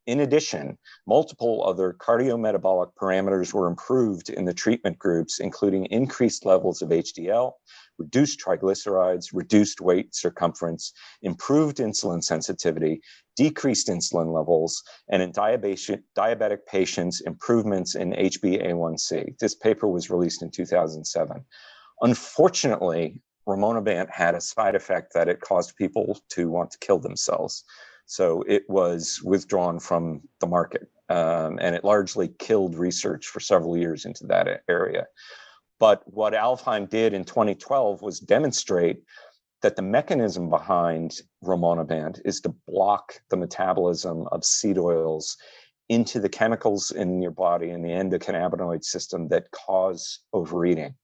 In addition, multiple other cardiometabolic parameters were improved in the treatment groups, including increased levels of HDL, reduced triglycerides, reduced waist circumference, improved insulin sensitivity, decreased insulin levels, and in diabetic patients, improvements in HbA1c. This paper was released in 2007. Unfortunately, rimonabant had a side effect that it caused people to want to kill themselves. So it was withdrawn from the market, and it largely killed research for several years into that area. But what Alfheim did in 2012 was demonstrate that the mechanism behind rimonabant is to block the metabolism of seed oils into the chemicals in your body in the endocannabinoid system that cause overeating.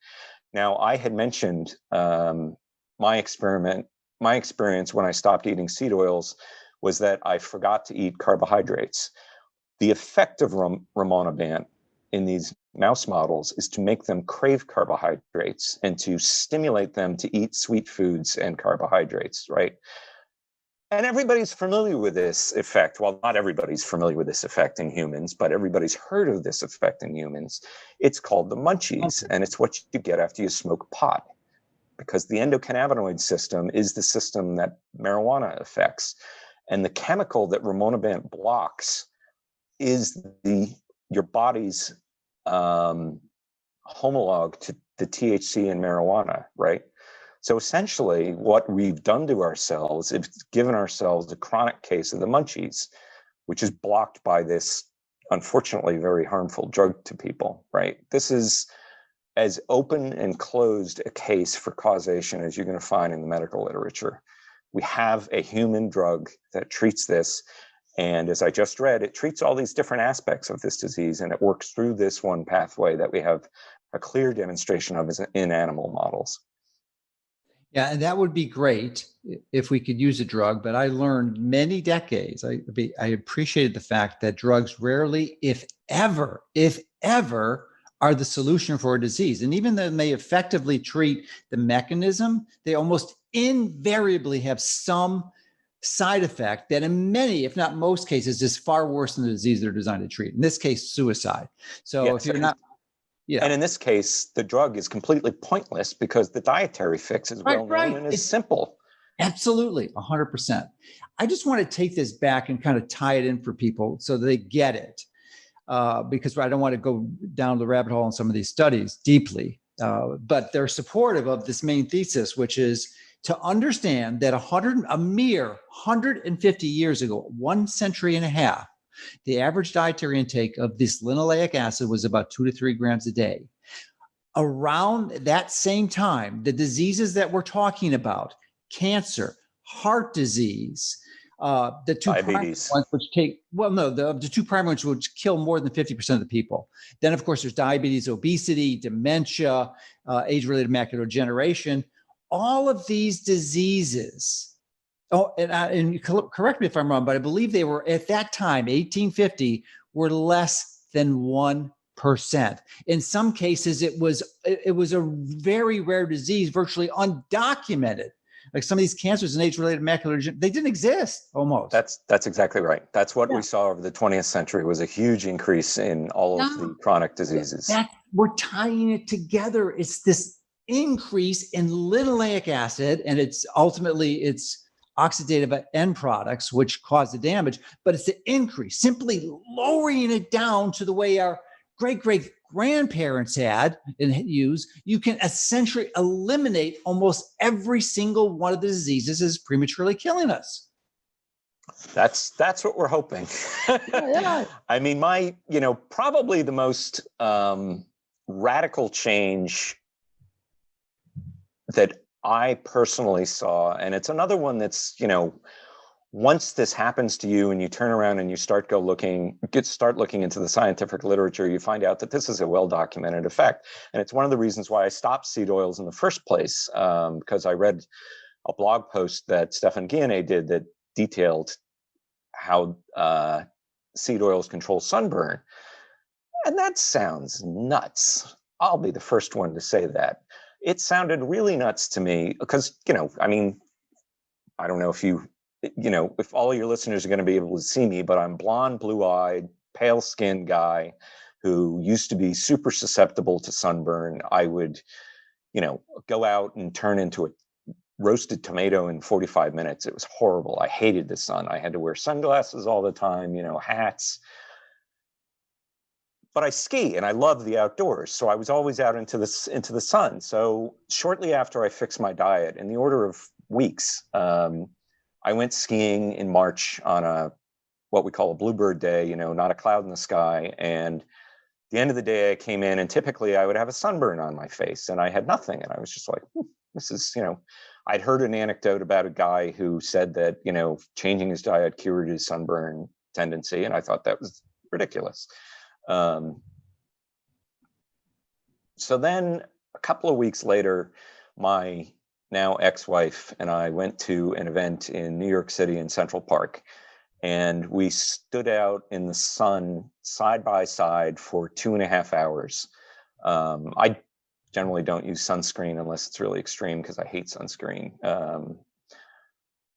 Now, I had mentioned my experience when I stopped eating seed oils was that I forgot to eat carbohydrates. The effect of rimonabant in these mouse models is to make them crave carbohydrates and to stimulate them to eat sweet foods and carbohydrates, right? And everybody's familiar with this effect. Well, not everybody's familiar with this effect in humans, but everybody's heard of this effect in humans. It's called the munchies, and it's what you get after you smoke pot, because the endocannabinoid system is the system that marijuana affects. And the chemical that rimonabant blocks is your body's homologue to the THC in marijuana, right? So essentially, what we've done to ourselves is given ourselves a chronic case of the munchies, which is blocked by this, unfortunately, very harmful drug to people, right? This is as open and closed a case for causation as you're going to find in the medical literature. We have a human drug that treats this. And as I just read, it treats all these different aspects of this disease, and it works through this one pathway that we have a clear demonstration of in animal models. Yeah, and that would be great if we could use a drug. But I learned many decades, I appreciated the fact that drugs rarely, if ever, are the solution for a disease. And even though they may effectively treat the mechanism, they almost invariably have some side effect that in many, if not most cases, is far worse than the disease they're designed to treat. In this case, suicide. So yes, if you're not... Yeah. And in this case, the drug is completely pointless because the dietary fix is well known and is simple. Absolutely, 100%. I just want to take this back and kind of tie it in for people so that they get it, because I don't want to go down the rabbit hole in some of these studies deeply, but they're supportive of this main thesis, which is to understand that a mere 150 years ago, 1 century and a half, the average dietary intake of this linoleic acid was about 2 to 3 grams a day. Around that same time, the diseases that we're talking about, cancer, heart disease, the two primary ones which the two primary ones which kill more than 50% of the people. Then, of course, there's diabetes, obesity, dementia, age-related macular degeneration. All of these diseases, and correct me if I'm wrong, but I believe they were at that time, 1850, were less than 1%. In some cases, it was a very rare disease, virtually undocumented. Like some of these cancers and age-related macular degeneration, they didn't exist almost. That's exactly right. That's what we saw over the 20th century was a huge increase in all of the chronic diseases. We're tying it together. It's this increase in linoleic acid, and it's oxidative end products which cause the damage, but it's the increase, simply lowering it down to the way our great-great-grandparents had and used. You can essentially eliminate almost every single one of the diseases that is prematurely killing us. That's what we're hoping. Yeah. I mean, probably the most radical change that I personally saw, and it's another one that's, once this happens to you and you turn around and you start looking into the scientific literature, you find out that this is a well-documented effect. And it's one of the reasons why I stopped seed oils in the first place, because I read a blog post that Stefan Guillenet did that detailed how seed oils control sunburn. And that sounds nuts. I'll be the first one to say that. It sounded really nuts to me because, I mean, I don't know if if all your listeners are going to be able to see me, but I'm blonde, blue-eyed, pale-skinned guy who used to be super susceptible to sunburn. I would, go out and turn into a roasted tomato in 45 minutes. It was horrible. I hated the sun. I had to wear sunglasses all the time, hats. But I ski and I love the outdoors. So I was always out into the sun. So shortly after I fixed my diet, in the order of weeks, I went skiing in March on what we call a bluebird day, not a cloud in the sky. And at the end of the day, I came in and typically I would have a sunburn on my face and I had nothing. And I was just like, this is, I'd heard an anecdote about a guy who said that, changing his diet cured his sunburn tendency. And I thought that was ridiculous. So then a couple of weeks later, my now ex-wife and I went to an event in New York City in Central Park, and we stood out in the sun side by side for 2.5 hours. I generally don't use sunscreen unless it's really extreme because I hate sunscreen.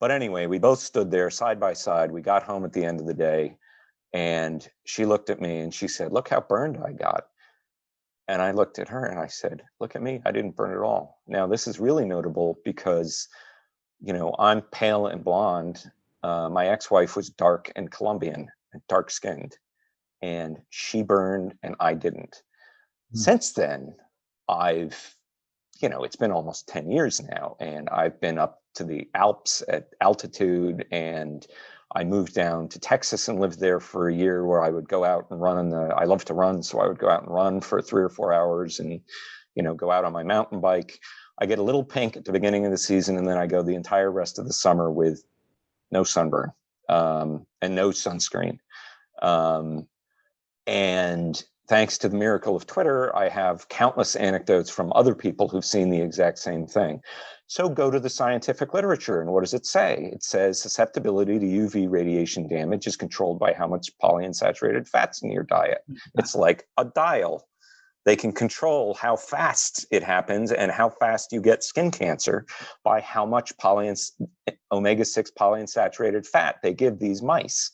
But anyway, we both stood there side by side. We got home at the end of the day, and she looked at me and she said, "Look how burned I got." And I looked at her and I said, "Look at me, I didn't burn at all." Now, this is really notable because, I'm pale and blonde. My ex-wife was dark and Colombian, dark-skinned, and she burned and I didn't. Since then, it's been almost 10 years now, and I've been up to the Alps at altitude, and I moved down to Texas and lived there for a year where I would go out and run I love to run. So I would go out and run for 3 or 4 hours and, go out on my mountain bike. I get a little pink at the beginning of the season, and then I go the entire rest of the summer with no sunburn, and no sunscreen. And thanks to the miracle of Twitter, I have countless anecdotes from other people who've seen the exact same thing. So go to the scientific literature, and what does it say? It says susceptibility to UV radiation damage is controlled by how much polyunsaturated fats in your diet. It's like a dial. They can control how fast it happens and how fast you get skin cancer by how much omega-6 polyunsaturated fat they give these mice.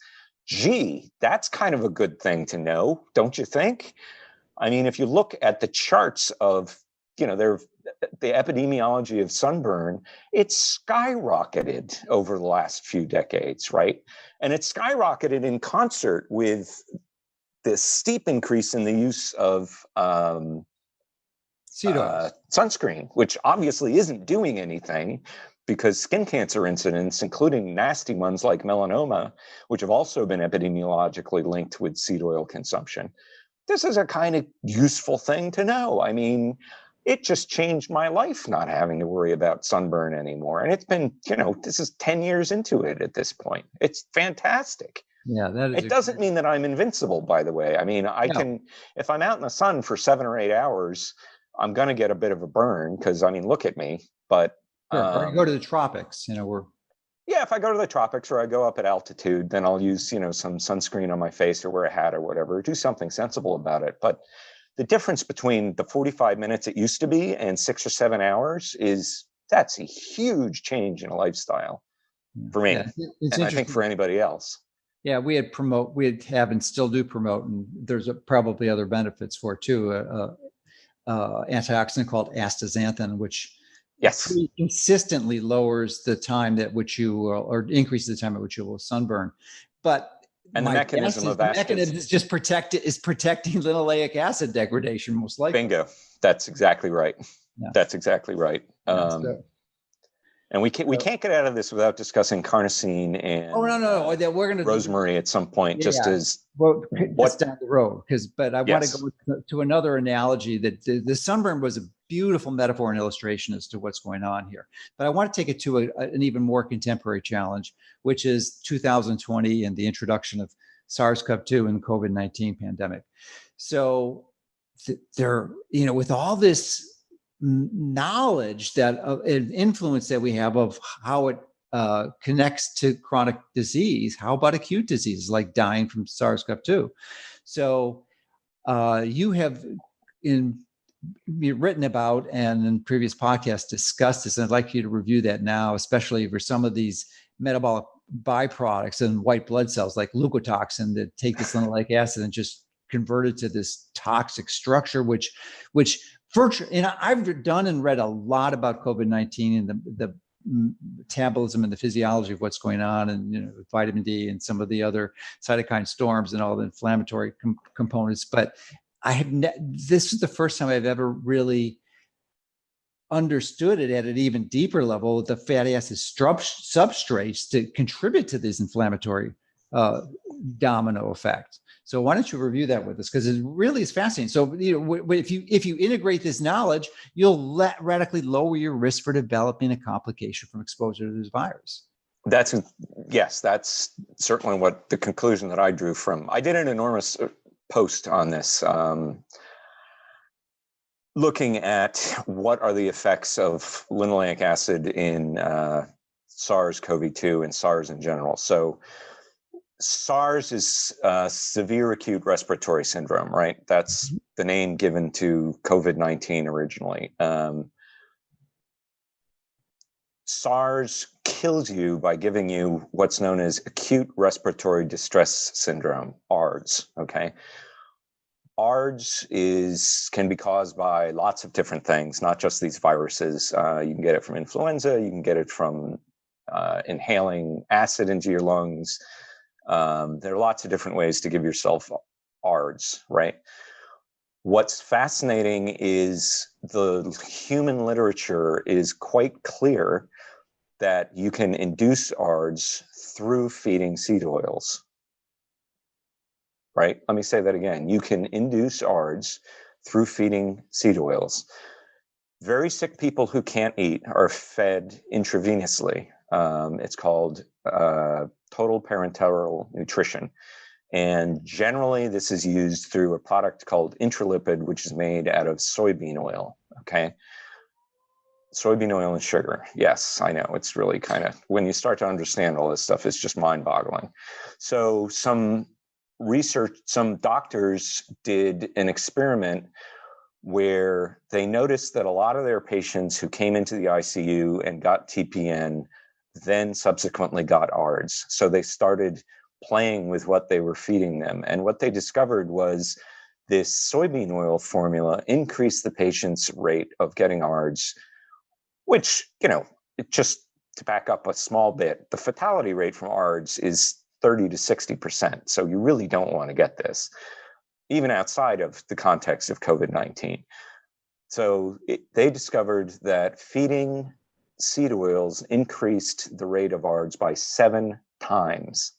Gee, that's kind of a good thing to know, don't you think? I mean, if you look at the charts of, the epidemiology of sunburn, it's skyrocketed over the last few decades, right? And it's skyrocketed in concert with this steep increase in the use of sunscreen, which obviously isn't doing anything, because skin cancer incidents, including nasty ones like melanoma, which have also been epidemiologically linked with seed oil consumption. This is a kind of useful thing to know. I mean, it just changed my life not having to worry about sunburn anymore. And it's been, this is 10 years into it at this point. It's fantastic. Yeah, that is. It doesn't mean that I'm invincible, by the way. I mean, if I'm out in the sun for 7 or 8 hours, I'm going to get a bit of a burn because, look at me. But or you go to the tropics, yeah, if I go to the tropics or I go up at altitude, then I'll use, some sunscreen on my face or wear a hat or whatever, do something sensible about it. But the difference between the 45 minutes it used to be and 6 or 7 hours that's a huge change in a lifestyle for me. Yeah, and I think for anybody else. Yeah, we have and still do promote, and there's probably other benefits for it too. Antioxidant called astaxanthin, which consistently lowers the time at which you will, or increases the time at which you will sunburn. But the mechanism is just protecting linoleic acid degradation, most likely. Bingo. That's exactly right. Yeah. That's exactly right. And we can't get out of this without discussing carnosine and Oh, no. We're going to rosemary at some point, just as well, that's what down the road. But I want Yes. to go to another analogy that the sunburn was a beautiful metaphor and illustration as to what's going on here. But I want to take it to an even more contemporary challenge, which is 2020 and the introduction of SARS-CoV-2 and the COVID-19 pandemic. So with all this knowledge that influence that we have of how it connects to chronic disease, how about acute diseases like dying from SARS-CoV-2? So you have written about and in previous podcasts discussed this, and I'd like you to review that now, especially for some of these metabolic byproducts and white blood cells like leukotoxin that take this linoleic acid and just convert it to this toxic structure, which virtually, I've done and read a lot about COVID-19 and the metabolism and the physiology of what's going on, and vitamin D and some of the other cytokine storms and all the inflammatory components. But this is the first time I've ever really understood it at an even deeper level, the fatty acid substrates to contribute to this inflammatory domino effect. So why don't you review that with us? Because it really is fascinating. So if you integrate this knowledge, you'll radically lower your risk for developing a complication from exposure to this virus. That's certainly what the conclusion that I drew from. I did an enormous post on this, looking at what are the effects of linoleic acid in SARS-CoV-2 and SARS in general. So SARS is severe acute respiratory syndrome, right? That's the name given to COVID-19 originally. SARS kills you by giving you what's known as acute respiratory distress syndrome, ARDS, okay? ARDS can be caused by lots of different things, not just these viruses. You can get it from influenza, you can get it from inhaling acid into your lungs. There are lots of different ways to give yourself ARDS, right? What's fascinating is the human literature is quite clear that you can induce ARDS through feeding seed oils, right? Let me say that again. You can induce ARDS through feeding seed oils. Very sick people who can't eat are fed intravenously. It's called total parenteral nutrition. And generally, this is used through a product called Intralipid, which is made out of soybean oil, okay? Soybean oil and sugar. Yes, I know. It's really kind of, when you start to understand all this stuff, it's just mind-boggling. So some doctors did an experiment where they noticed that a lot of their patients who came into the ICU and got TPN then subsequently got ARDS. So they started playing with what they were feeding them. And what they discovered was this soybean oil formula increased the patient's rate of getting ARDS, which, just to back up a small bit, the fatality rate from ARDS is 30 to 60%. So you really don't want to get this, even outside of the context of COVID-19. So they discovered that feeding seed oils increased the rate of ARDS by 7 times,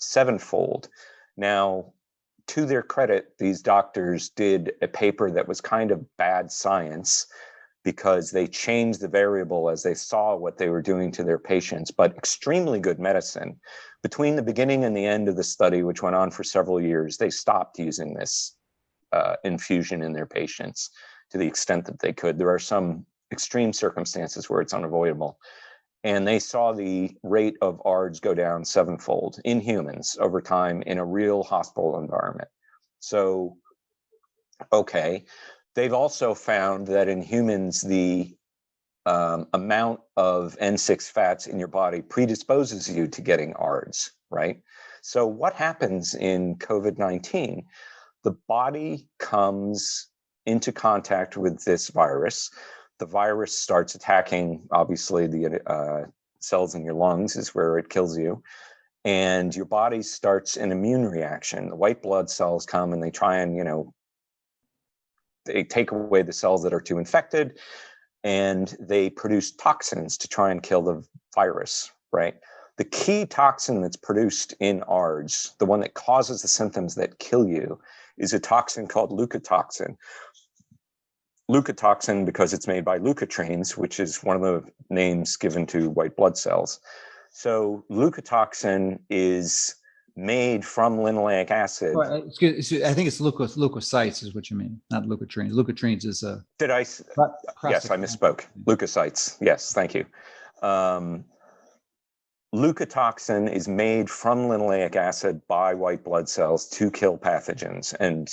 7-fold. Now, to their credit, these doctors did a paper that was kind of bad science because they changed the variable as they saw what they were doing to their patients, but extremely good medicine. Between the beginning and the end of the study, which went on for several years, they stopped using this infusion in their patients to the extent that they could. There are some extreme circumstances where it's unavoidable. And they saw the rate of ARDS go down 7-fold in humans over time in a real hospital environment. So, okay. They've also found that in humans, the amount of N6 fats in your body predisposes you to getting ARDS, right? So what happens in COVID-19? The body comes into contact with this virus. The virus starts attacking, obviously, the cells in your lungs is where it kills you. And your body starts an immune reaction. The white blood cells come and they try and, they take away the cells that are too infected. and they produce toxins to try and kill the virus, right? The key toxin that's produced in ARDS, the one that causes the symptoms that kill you, is a toxin called leukotoxin. Leukotoxin because it's made by leukotrienes, which is one of the names given to white blood cells. So leukotoxin is made from linoleic acid. Well, I think it's leukocytes is what you mean, not leukotrienes. Leukotrienes is a. Did I? Yes, I misspoke. Leukocytes. Yes, thank you. Leukotoxin is made from linoleic acid by white blood cells to kill pathogens. And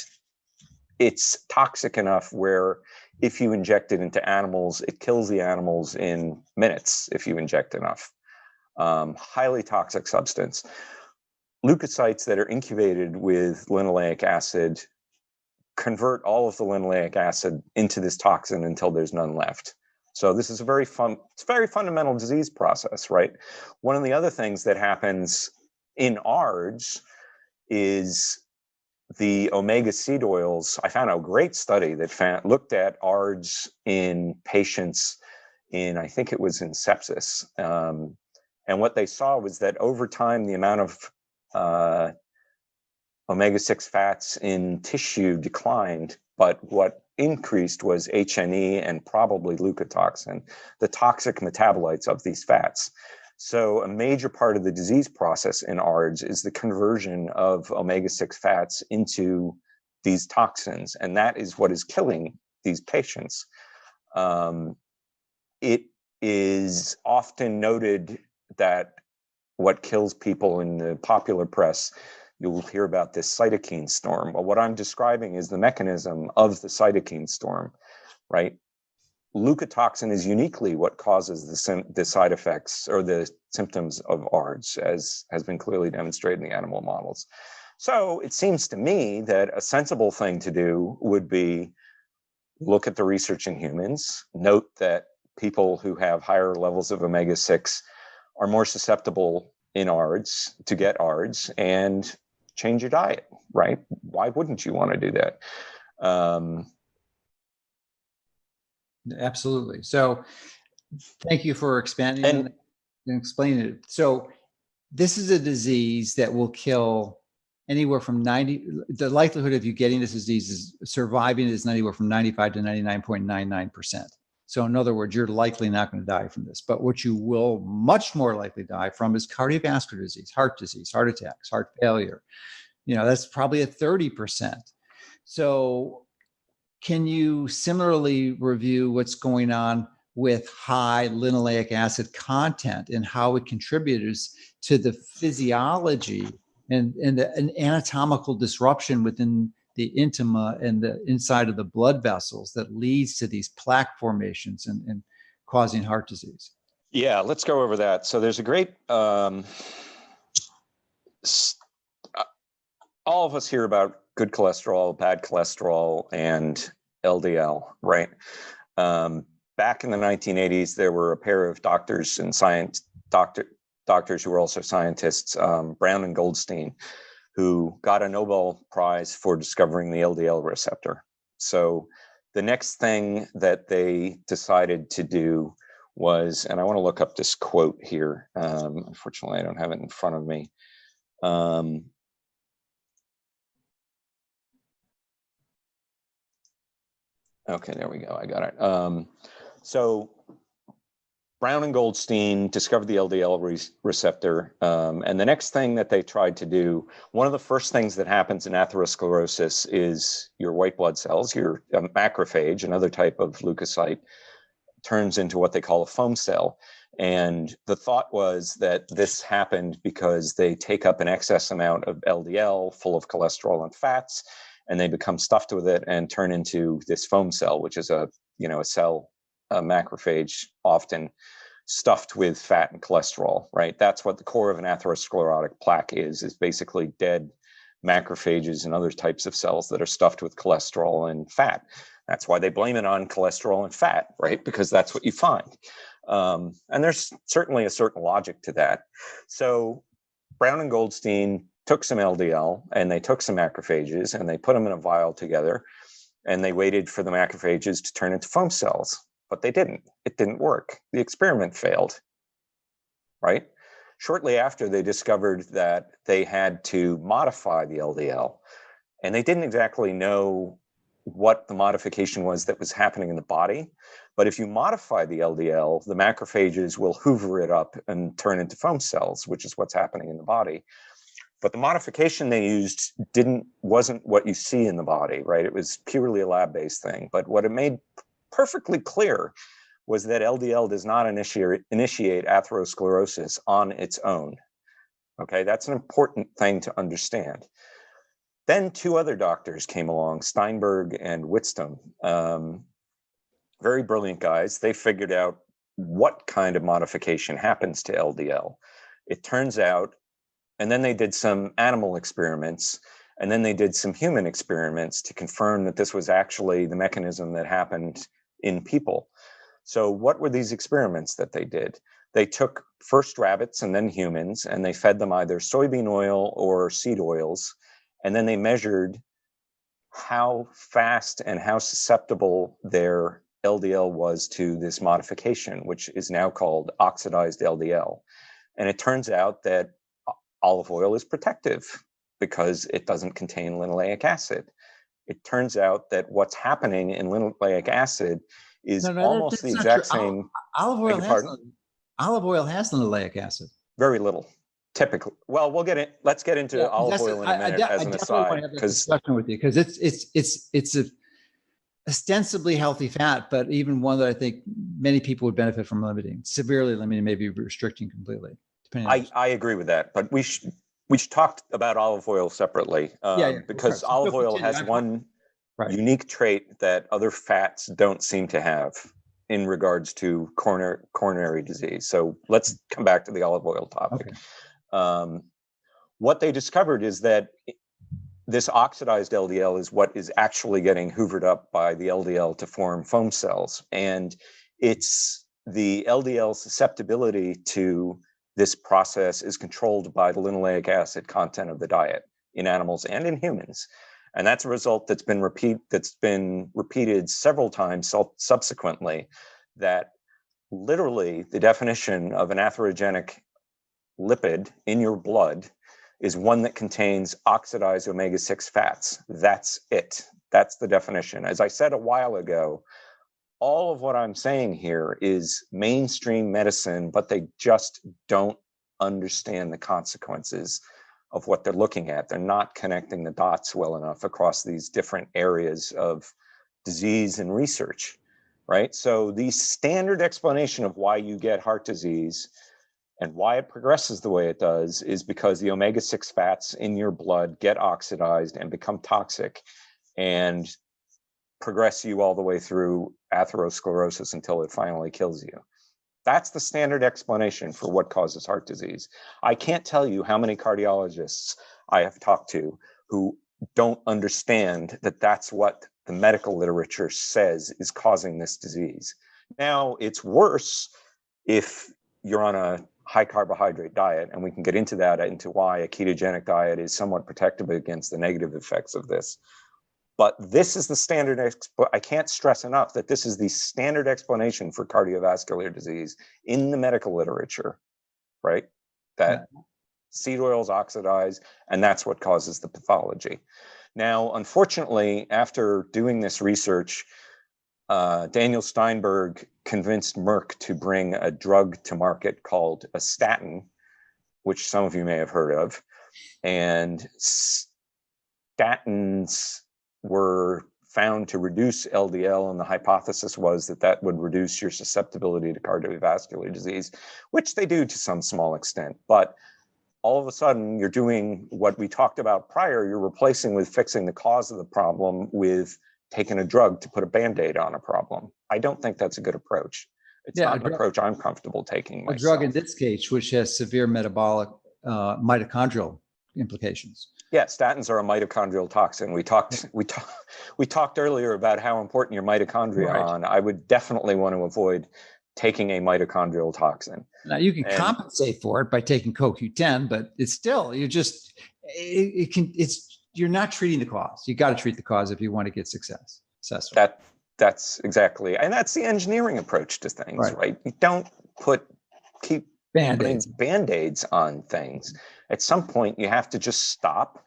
it's toxic enough where if you inject it into animals, it kills the animals in minutes if you inject enough. Highly toxic substance. Leukocytes that are incubated with linoleic acid convert all of the linoleic acid into this toxin until there's none left. So this is a very fundamental disease process, right? One of the other things that happens in ARDS is the omega seed oils. I found a great study that looked at ARDS in patients in, I think it was in sepsis. And what they saw was that over time, the amount of omega-6 fats in tissue declined, but what increased was HNE and probably leukotoxin, the toxic metabolites of these fats. So a major part of the disease process in ARDS is the conversion of omega-6 fats into these toxins, and that is what is killing these patients. It is often noted that what kills people in the popular press, you'll hear about this cytokine storm. Well, what I'm describing is the mechanism of the cytokine storm, right? Leukotoxin is uniquely what causes the side effects or the symptoms of ARDS, as has been clearly demonstrated in the animal models. So it seems to me that a sensible thing to do would be look at the research in humans, note that people who have higher levels of omega-6 are more susceptible in ARDS to get ARDS, and change your diet, right? Why wouldn't you want to do that? Absolutely. So thank you for expanding and explaining it. So this is a disease that will kill anywhere from the likelihood of you getting this disease is surviving is anywhere from 95 to 99.99%. So in other words, you're likely not going to die from this. But what you will much more likely die from is cardiovascular disease, heart attacks, heart failure. That's probably at 30%. So can you similarly review what's going on with high linoleic acid content and how it contributes to the physiology and an anatomical disruption within the intima and the inside of the blood vessels that leads to these plaque formations and causing heart disease? Yeah, let's go over that. So there's a great, all of us hear about good cholesterol, bad cholesterol, and LDL, right? Back in the 1980s, there were a pair of doctors and doctors who were also scientists, Brown and Goldstein, who got a Nobel Prize for discovering the LDL receptor. So the next thing that they decided to do was, and I want to look up this quote here. Unfortunately, I don't have it in front of me. Okay, there we go. I got it. So Brown and Goldstein discovered the LDL receptor. And the next thing that they tried to do, one of the first things that happens in atherosclerosis is your white blood cells, your macrophage, another type of leukocyte, turns into what they call a foam cell. And the thought was that this happened because they take up an excess amount of LDL full of cholesterol and fats, and they become stuffed with it and turn into this foam cell, which is a cell, a macrophage, often stuffed with fat and cholesterol, right? That's what the core of an atherosclerotic plaque is basically dead macrophages and other types of cells that are stuffed with cholesterol and fat. That's why they blame it on cholesterol and fat, right? Because that's what you find. And there's certainly a certain logic to that. So Brown and Goldstein took some LDL and they took some macrophages and they put them in a vial together, and they waited for the macrophages to turn into foam cells. but they didn't. It didn't work. The experiment failed, right? Shortly after, they discovered that they had to modify the LDL, and they didn't exactly know what the modification was that was happening in the body. But if you modify the LDL, the macrophages will hoover it up and turn into foam cells, which is what's happening in the body. But the modification they used wasn't what you see in the body, right? It was purely a lab-based thing. But what it made perfectly clear was that LDL does not initiate atherosclerosis on its own. Okay, that's an important thing to understand. Then two other doctors came along, Steinberg and Whitstone. Very brilliant guys. They figured out what kind of modification happens to LDL. It turns out, and then they did some animal experiments, and then they did some human experiments to confirm that this was actually the mechanism that happened in people. So what were these experiments that they did? They took first rabbits and then humans, and they fed them either soybean oil or seed oils, and then they measured how fast and how susceptible their LDL was to this modification, which is now called oxidized LDL. And it turns out that olive oil is protective because it doesn't contain linoleic acid. It turns out that what's happening in linoleic acid is almost the exact same. Olive oil has linoleic acid. Very little, typically. Well, let's get into olive oil in a minute as an aside, because it's a ostensibly healthy fat, but even one that I think many people would benefit from limiting, severely limiting, maybe restricting completely. I agree with that, but we should talk about olive oil separately, because olive oil has one unique trait that other fats don't seem to have in regards to coronary disease. So let's come back to the olive oil topic. Okay. What they discovered is that this oxidized LDL is what is actually getting hoovered up by the LDL to form foam cells. And it's the LDL susceptibility to this process is controlled by the linoleic acid content of the diet in animals and in humans. And that's a result that's been repeated several times subsequently, that literally the definition of an atherogenic lipid in your blood is one that contains oxidized omega-6 fats. That's it. That's the definition. As I said a while ago, all of what I'm saying here is mainstream medicine, but they just don't understand the consequences of what they're looking at. They're not connecting the dots well enough across these different areas of disease and research, right? So the standard explanation of why you get heart disease and why it progresses the way it does is because the omega-6 fats in your blood get oxidized and become toxic and progress you all the way through atherosclerosis until it finally kills you. That's the standard explanation for what causes heart disease. I can't tell you how many cardiologists I have talked to who don't understand that that's what the medical literature says is causing this disease. Now, it's worse if you're on a high carbohydrate diet, and we can get into that, into why a ketogenic diet is somewhat protective against the negative effects of this. But this is the standard, I can't stress enough that this is the standard explanation for cardiovascular disease in the medical literature, right? That seed oils oxidize, and that's what causes the pathology. Now, unfortunately, after doing this research, Daniel Steinberg convinced Merck to bring a drug to market called a statin, which some of you may have heard of. And statins were found to reduce LDL, and the hypothesis was that that would reduce your susceptibility to cardiovascular disease, which they do to some small extent. But all of a sudden, you're doing what we talked about prior. You're replacing with fixing the cause of the problem with taking a drug to put a Band-Aid on a problem. I don't think that's a good approach. It's not an approach I'm comfortable taking myself. A drug in this case, which has severe metabolic mitochondrial implications. Yeah, statins are a mitochondrial toxin. We talked earlier about how important your mitochondria are. I would definitely want to avoid taking a mitochondrial toxin. Now you can compensate for it by taking CoQ10, but it's still, you're not treating the cause. You got to treat the cause if you want to get successful. That's exactly, and that's the engineering approach to things, right? You don't keep putting Band-Aids on things. At some point, you have to just stop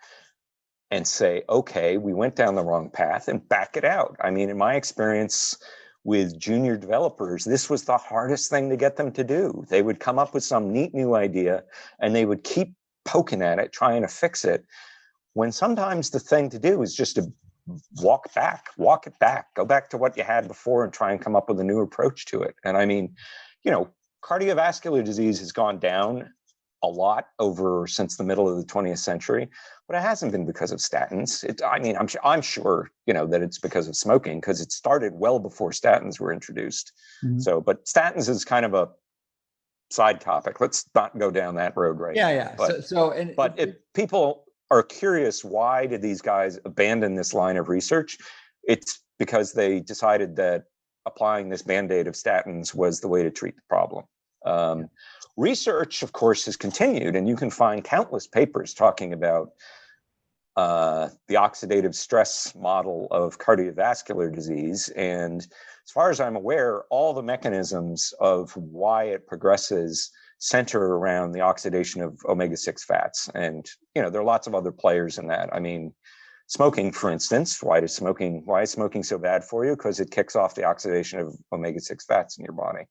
and say, okay, we went down the wrong path, and back it out. I mean, in my experience with junior developers, this was the hardest thing to get them to do. They would come up with some neat new idea, and they would keep poking at it, trying to fix it, when sometimes the thing to do is just to walk it back, go back to what you had before and try and come up with a new approach to it. And I mean, you know, cardiovascular disease has gone down a lot since the middle of the 20th century, but it hasn't been because of statins. I mean, I'm sure, you know, that it's because of smoking, because it started well before statins were introduced. Mm-hmm. So, but statins is kind of a side topic. Let's not go down that road right now. Yeah. But if people are curious, why did these guys abandon this line of research? It's because they decided that applying this Band-Aid of statins was the way to treat the problem. Research, of course, has continued, and you can find countless papers talking about the oxidative stress model of cardiovascular disease. And as far as I'm aware, all the mechanisms of why it progresses center around the oxidation of omega-6 fats. And, you know, there are lots of other players in that. I mean, smoking, for instance, why is smoking so bad for you? Because it kicks off the oxidation of omega-6 fats in your body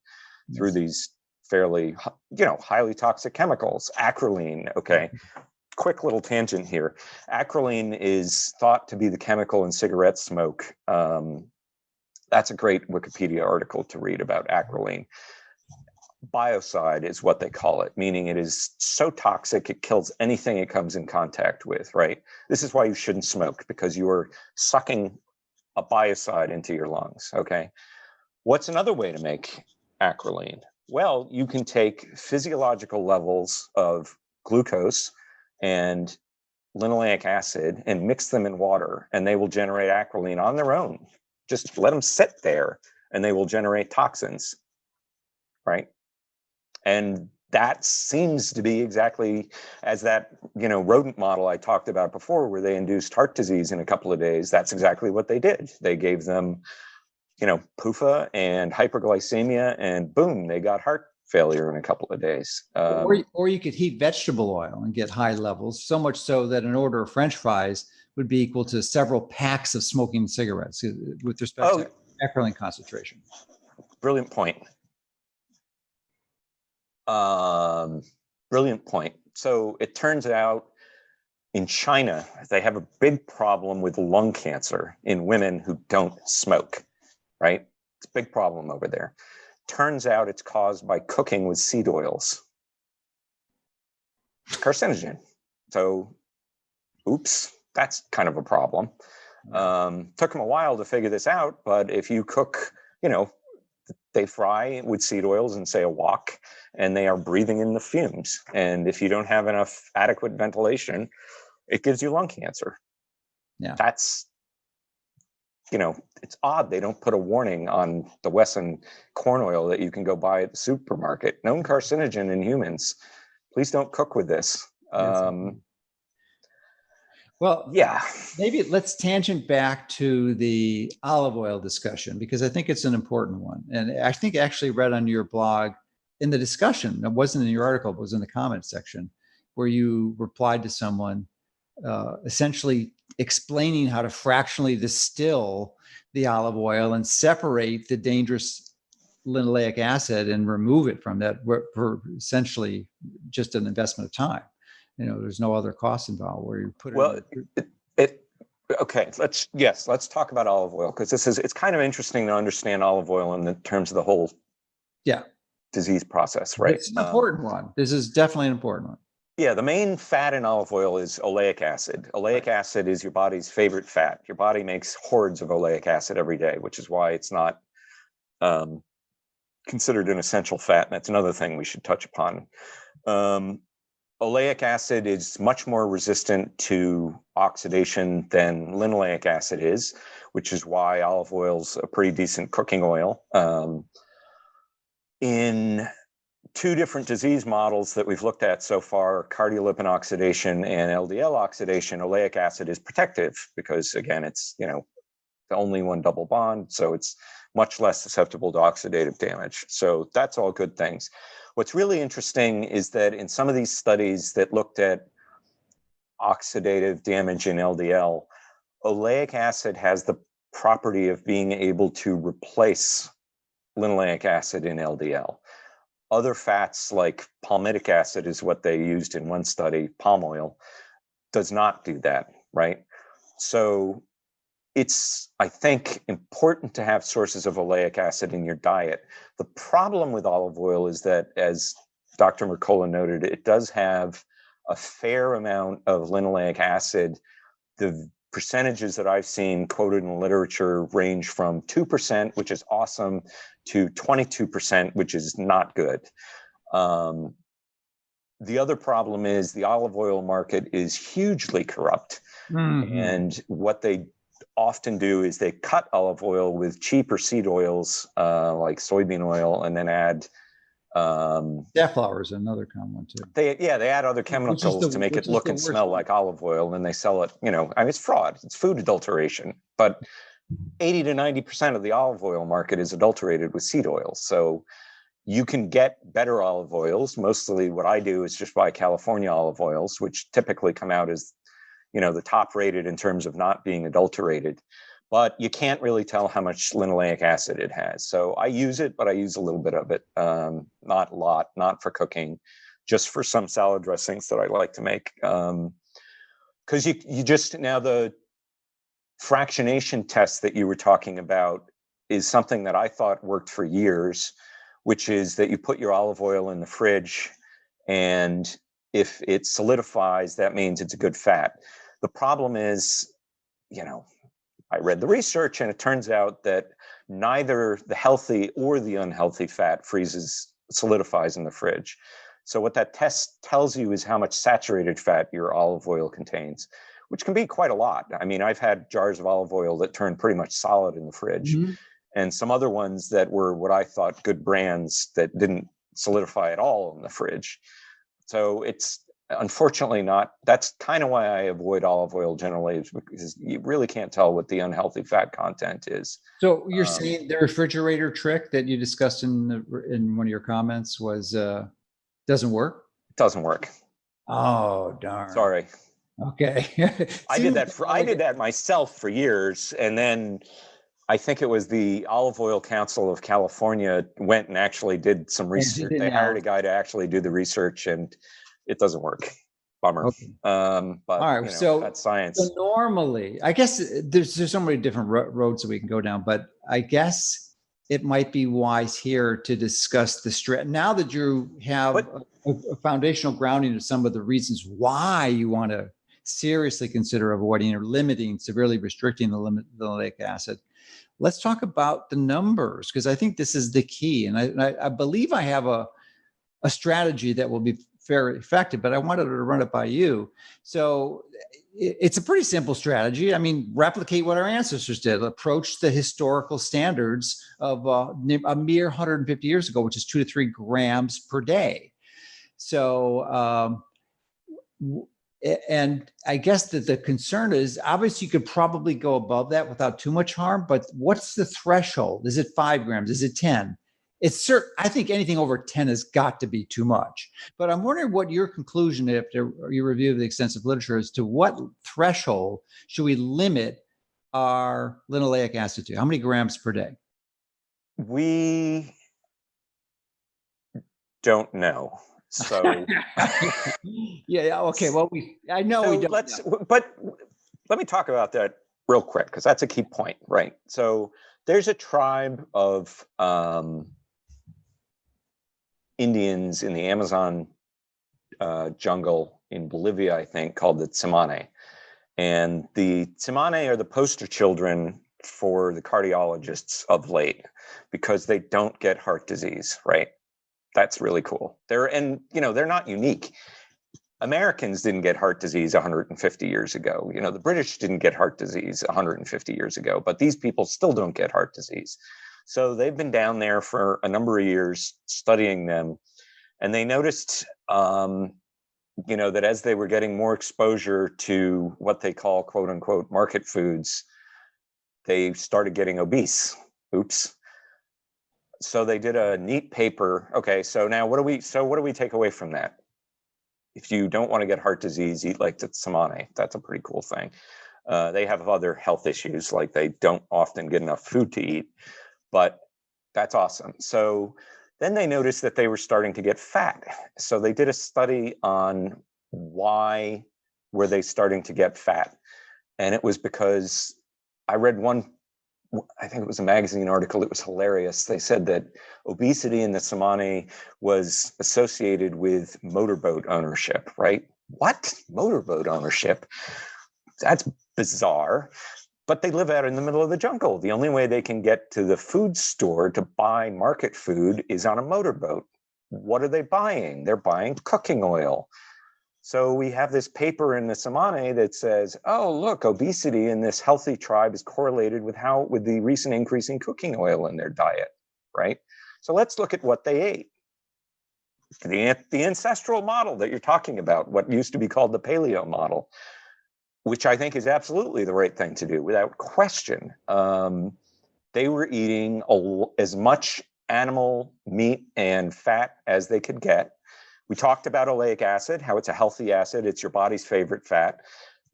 through these fairly, you know, highly toxic chemicals. Acrolein, okay. Quick little tangent here. Acrolein is thought to be the chemical in cigarette smoke. That's a great Wikipedia article to read about acrolein. Biocide is what they call it, meaning it is so toxic it kills anything it comes in contact with, right? This is why you shouldn't smoke, because you are sucking a biocide into your lungs, okay? What's another way to make acrolein? Well, you can take physiological levels of glucose and linoleic acid and mix them in water, and they will generate acrolein on their own. Just let them sit there, and they will generate toxins, right? And that seems to be exactly as that, you know, rodent model I talked about before, where they induced heart disease in a couple of days. That's exactly what they did. They gave them, you know, PUFA and hyperglycemia, and boom, they got heart failure in a couple of days. Or you could heat vegetable oil and get high levels, so much so that an order of French fries would be equal to several packs of smoking cigarettes with respect to acrolein concentration. Brilliant point. Brilliant point. So it turns out in China, they have a big problem with lung cancer in women who don't smoke, right? It's a big problem over there. Turns out it's caused by cooking with seed oils. It's carcinogen. So, oops, that's kind of a problem. Took them a while to figure this out, but if you cook, you know, they fry with seed oils in, say, a wok, and they are breathing in the fumes. And if you don't have enough adequate ventilation, it gives you lung cancer. Yeah. That's, you know, it's odd they don't put a warning on the Wesson corn oil that you can go buy at the supermarket. Known carcinogen in humans. Please don't cook with this. Well, yeah. Maybe let's tangent back to the olive oil discussion, because I think it's an important one. And I think I actually read on your blog in the discussion, it wasn't in your article, it was in the comments section, where you replied to someone essentially explaining how to fractionally distill the olive oil and separate the dangerous linoleic acid and remove it from that for essentially just an investment of time. You know, there's no other cost involved where you put it. Okay, let's talk about olive oil, because it's kind of interesting to understand olive oil in the terms of the whole disease process, right? It's an important one. This is definitely an important one. Yeah, the main fat in olive oil is oleic acid. Oleic acid is your body's favorite fat. Your body makes hordes of oleic acid every day, which is why it's not considered an essential fat. And that's another thing we should touch upon. Oleic acid is much more resistant to oxidation than linoleic acid is, which is why olive oil's a pretty decent cooking oil. In two different disease models that we've looked at so far, cardiolipin oxidation and LDL oxidation, oleic acid is protective because, again, it's, you know, only one double bond, so it's much less susceptible to oxidative damage. So that's all good things. What's really interesting is that in some of these studies that looked at oxidative damage in LDL, oleic acid has the property of being able to replace linoleic acid in LDL. Other fats like palmitic acid is what they used in one study, palm oil, does not do that, right? So it's, I think, important to have sources of oleic acid in your diet. The problem with olive oil is that, as Dr. Mercola noted, it does have a fair amount of linoleic acid. The percentages that I've seen quoted in the literature range from 2%, which is awesome, to 22%, which is not good. The other problem is the olive oil market is hugely corrupt. And what they often do is they cut olive oil with cheaper seed oils like soybean oil, and then add safflower is another common one too. They add other chemicals to make it look and smell like olive oil, and they sell it. I mean, it's fraud. It's food adulteration. But 80 to 90% of the olive oil market is adulterated with seed oils. So you can get better olive oils. Mostly, what I do is just buy California olive oils, which typically come out as the top rated in terms of not being adulterated, but you can't really tell how much linoleic acid it has. So I use it, but I use a little bit of it, not a lot, not for cooking, just for some salad dressings that I like to make. Because you just, now the fractionation test that you were talking about is something that I thought worked for years, which is that you put your olive oil in the fridge, and if it solidifies, that means it's a good fat. The problem is, I read the research, and it turns out that neither the healthy or the unhealthy fat solidifies in the fridge. So what that test tells you is how much saturated fat your olive oil contains, which can be quite a lot. I mean, I've had jars of olive oil that turned pretty much solid in the fridge, and some other ones that were what I thought good brands that didn't solidify at all in the fridge. So it's unfortunately not. That's kind of why I avoid olive oil generally, because you really can't tell what the unhealthy fat content is. So you're saying the refrigerator trick that you discussed in one of your comments was doesn't work? It doesn't work. Oh, darn. Sorry. Okay. I did that myself for years, and then I think it was the Olive Oil Council of California went and actually did some research. They hired a guy to actually do the research, and it doesn't work. Bummer. Okay. But all right, so that's science. So normally, I guess there's so many different roads that we can go down, but I guess it might be wise here to discuss the now that you have a foundational grounding of some of the reasons why you want to seriously consider avoiding or limiting, severely restricting the linoleic acid. Let's talk about the numbers, because I think this is the key. And I believe I have a strategy that will be very effective, but I wanted to run it by you. So it's a pretty simple strategy. I mean, replicate what our ancestors did, approach the historical standards of a mere 150 years ago, which is 2 to 3 grams per day. So, and I guess that the concern is, obviously you could probably go above that without too much harm, but what's the threshold? Is it 5 grams? Is it 10? It's certain. I think anything over 10 has got to be too much. But I'm wondering what your conclusion, after your review of the extensive literature, as to what threshold should we limit our linoleic acid to? How many grams per day? We don't know. So yeah. Okay. Well, I know so we don't. But let me talk about that real quick, because that's a key point, right? So there's a tribe of Indians in the Amazon jungle in Bolivia, I think, called the Tsimane. And the Tsimane are the poster children for the cardiologists of late, because they don't get heart disease, right? That's really cool. They're not unique. Americans didn't get heart disease 150 years ago. The British didn't get heart disease 150 years ago, but these people still don't get heart disease. So they've been down there for a number of years studying them, and they noticed, that as they were getting more exposure to what they call "quote unquote" market foods, they started getting obese. Oops. So they did a neat paper. Okay, so now what do we take away from that? If you don't want to get heart disease, eat like the tsamane. That's a pretty cool thing. They have other health issues, like they don't often get enough food to eat, but that's awesome. So then they noticed that they were starting to get fat. So they did a study on why were they starting to get fat. And it was because I read one, I think it was a magazine article, it was hilarious. They said that obesity in the Tsamane was associated with motorboat ownership, right? What? Motorboat ownership? That's bizarre. But they live out in the middle of the jungle. The only way they can get to the food store to buy market food is on a motorboat. What are they buying? They're buying cooking oil. So we have this paper in the Tsamane that says, oh, look, obesity in this healthy tribe is correlated with the recent increase in cooking oil in their diet, right? So let's look at what they ate. The ancestral model that you're talking about, what used to be called the paleo model, which I think is absolutely the right thing to do, without question. They were eating as much animal meat and fat as they could get. We talked about oleic acid, how it's a healthy acid. It's your body's favorite fat.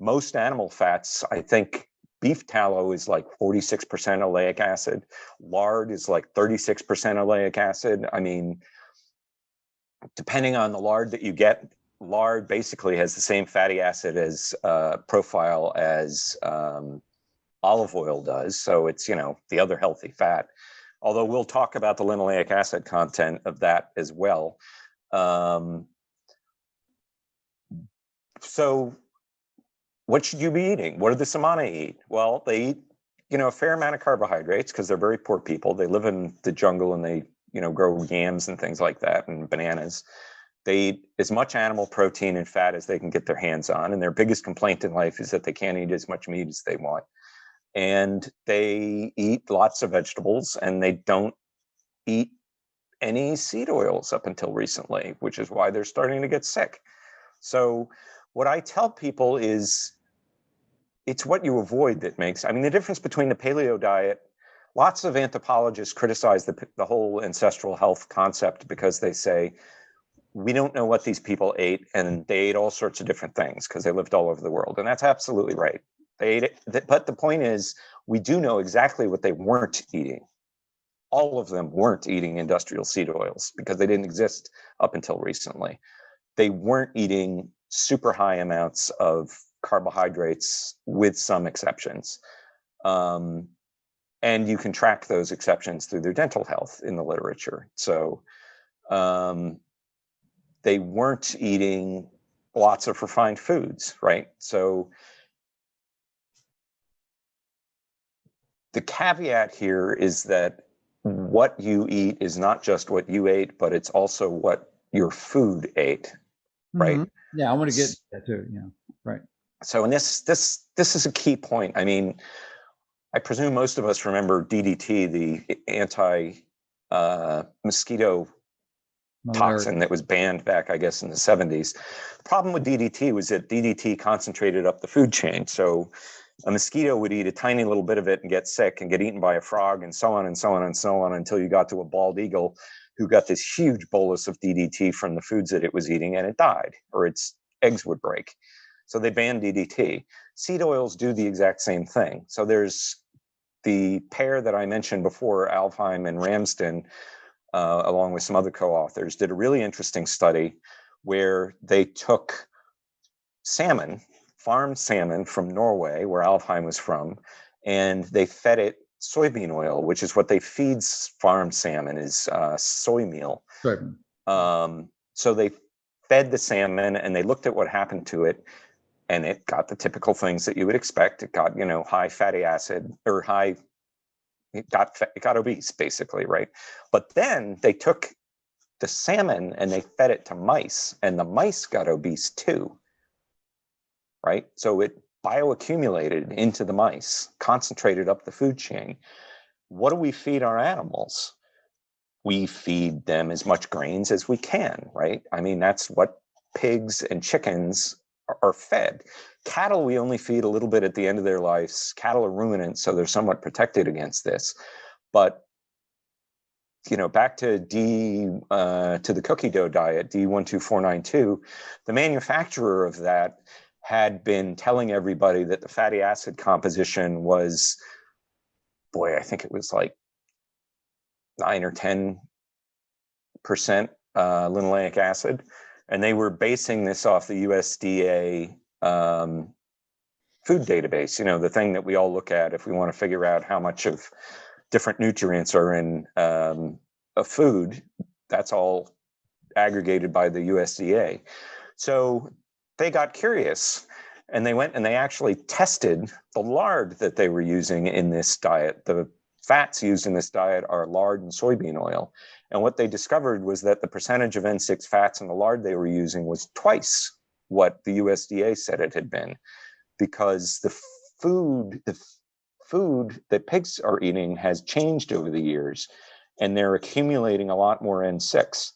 Most animal fats, I think beef tallow is like 46% oleic acid. Lard is like 36% oleic acid. I mean, depending on the lard that you get, lard basically has the same fatty acid as profile as olive oil does. So it's, the other healthy fat. Although we'll talk about the linoleic acid content of that as well. So what should you be eating? What do the Tsamane eat? Well, they eat, a fair amount of carbohydrates because they're very poor people. They live in the jungle and they, grow yams and things like that and bananas. They eat as much animal protein and fat as they can get their hands on. And their biggest complaint in life is that they can't eat as much meat as they want. And they eat lots of vegetables and they don't eat any seed oils up until recently, which is why they're starting to get sick. So what I tell people is it's what you avoid that makes, the difference between the paleo diet, lots of anthropologists criticize the whole ancestral health concept because they say, we don't know what these people ate and they ate all sorts of different things because they lived all over the world. And that's absolutely right. They ate it. But the point is, we do know exactly what they weren't eating. All of them weren't eating industrial seed oils because they didn't exist up until recently. They weren't eating super high amounts of carbohydrates with some exceptions. And you can track those exceptions through their dental health in the literature. So they weren't eating lots of refined foods, right? So the caveat here is that what you eat is not just what you ate, but it's also what your food ate, right? Mm-hmm. Yeah, I want to get that too. Yeah, right. So, and this is a key point. I presume most of us remember DDT, the anti-mosquito toxin that was banned back, I guess, in the 70s. The problem with DDT was that DDT concentrated up the food chain. So a mosquito would eat a tiny little bit of it and get sick and get eaten by a frog and so on and so on and so on until you got to a bald eagle who got this huge bolus of DDT from the foods that it was eating and it died or its eggs would break. So they banned DDT. Seed oils do the exact same thing. So there's the pair that I mentioned before, Alfheim and Ramsden, along with some other co-authors, did a really interesting study where they took salmon, farmed salmon from Norway, where Alfheim was from, and they fed it soybean oil, which is what they feed farmed salmon, is soy meal. Sure. So they fed the salmon and they looked at what happened to it, and it got the typical things that you would expect. It got, high fatty acid or it got obese, basically, right? But then they took the salmon and they fed it to mice, and the mice got obese too, right? So it bioaccumulated into the mice, concentrated up the food chain. What do we feed our animals? We feed them as much grains as we can, right? That's what pigs and chickens are fed. Cattle, we only feed a little bit at the end of their lives. Cattle are ruminants, so they're somewhat protected against this. But back to the cookie dough diet, D12492, the manufacturer of that had been telling everybody that the fatty acid composition was, I think it was like 9 or 10% linoleic acid. And they were basing this off the USDA food database, the thing that we all look at if we want to figure out how much of different nutrients are in a food. That's all aggregated by the USDA. So they got curious and they went and they actually tested the lard that they were using in this diet. The fats used in this diet are lard and soybean oil. And what they discovered was that the percentage of N6 fats in the lard they were using was twice what the USDA said it had been, because the food that pigs are eating has changed over the years, and they're accumulating a lot more N6.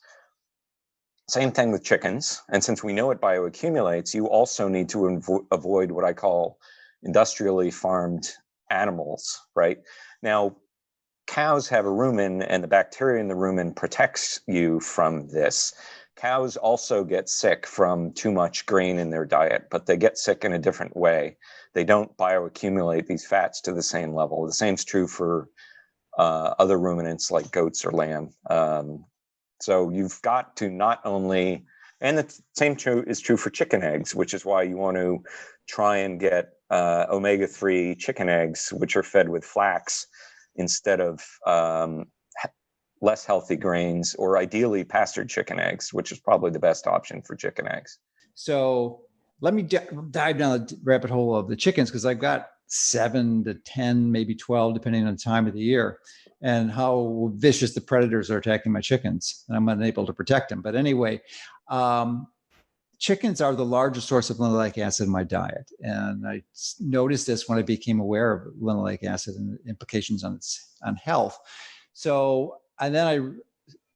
Same thing with chickens. And since we know it bioaccumulates, you also need to avoid what I call industrially farmed animals, right? Now, cows have a rumen, and the bacteria in the rumen protects you from this. Cows also get sick from too much grain in their diet, but they get sick in a different way. They don't bioaccumulate these fats to the same level. The same is true for other ruminants like goats or lamb. So you've got to not only, and the same is true for chicken eggs, which is why you want to try and get omega-3 chicken eggs, which are fed with flax instead of less healthy grains, or ideally pastured chicken eggs, which is probably the best option for chicken eggs. So let me dive down the rabbit hole of the chickens, because I've got 7 to 10, maybe 12, depending on the time of the year, and how vicious the predators are attacking my chickens, and I'm unable to protect them. But anyway, chickens are the largest source of linoleic acid in my diet. And I noticed this when I became aware of linoleic acid and the implications on health. So, and then I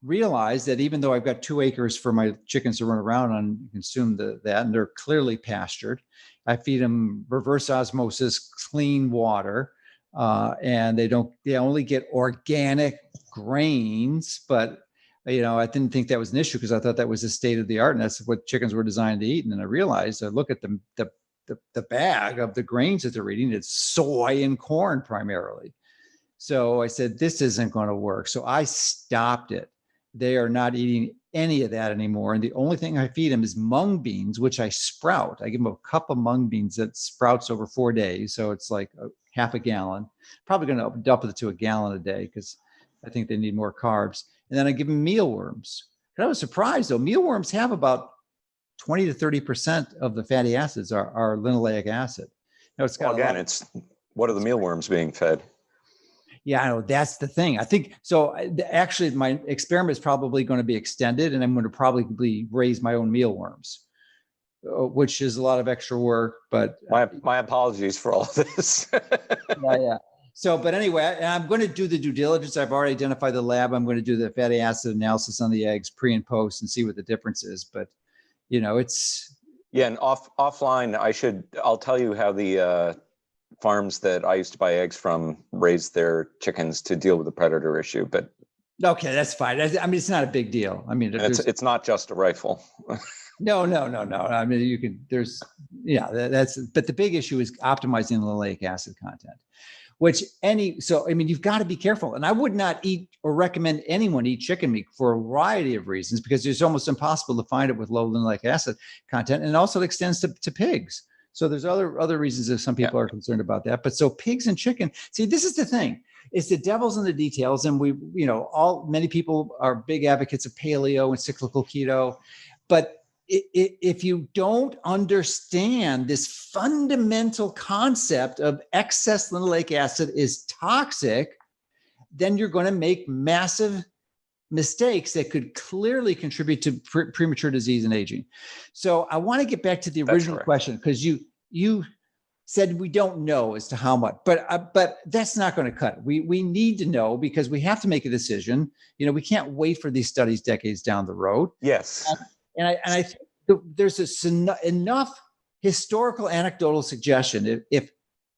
realized that even though I've got 2 acres for my chickens to run around on and consume that, and they're clearly pastured, I feed them reverse osmosis, clean water, and they only get organic grains. But I didn't think that was an issue, because I thought that was the state of the art, and that's what chickens were designed to eat. And then I realized, I look at the bag of the grains that they're eating, it's soy and corn primarily. So I said, this isn't going to work. So I stopped it. They are not eating any of that anymore. And the only thing I feed them is mung beans, which I sprout. I give them a cup of mung beans that sprouts over 4 days. So it's like half a gallon. Probably going to dump it to a gallon a day, because I think they need more carbs. And then I give them mealworms. And I was surprised, though. Mealworms have about 20 to 30% of the fatty acids are linoleic acid. Now, it's got what are the mealworms being fed? Yeah, I know, that's the thing. I think so. Actually, my experiment is probably going to be extended, and I'm going to probably raise my own mealworms, which is a lot of extra work. But my apologies for all of this. yeah. So, but anyway, I'm going to do the due diligence. I've already identified the lab. I'm going to do the fatty acid analysis on the eggs pre and post and see what the difference is. But it's and offline. I'll tell you how the farms that I used to buy eggs from raise their chickens to deal with the predator issue. But okay, that's fine. I mean, it's not a big deal. I mean, it's not just a rifle. No. I mean, you can. But the big issue is optimizing the linoleic acid content. You've got to be careful. And I would not eat or recommend anyone eat chicken meat for a variety of reasons, because it's almost impossible to find it with low linoleic acid content. And also it extends to pigs. So there's other reasons that some people are concerned about that. But so pigs and chicken, see, this is the thing. It's the devil's in the details. And many people are big advocates of paleo and cyclical keto. But if you don't understand this fundamental concept of excess linoleic acid is toxic, then you're going to make massive mistakes that could clearly contribute to premature disease and aging. So I want to get back to the original question, because you said we don't know as to how much, but that's not going to cut it. We need to know, because we have to make a decision. We can't wait for these studies decades down the road. Yes. And I think there's enough historical anecdotal suggestion. If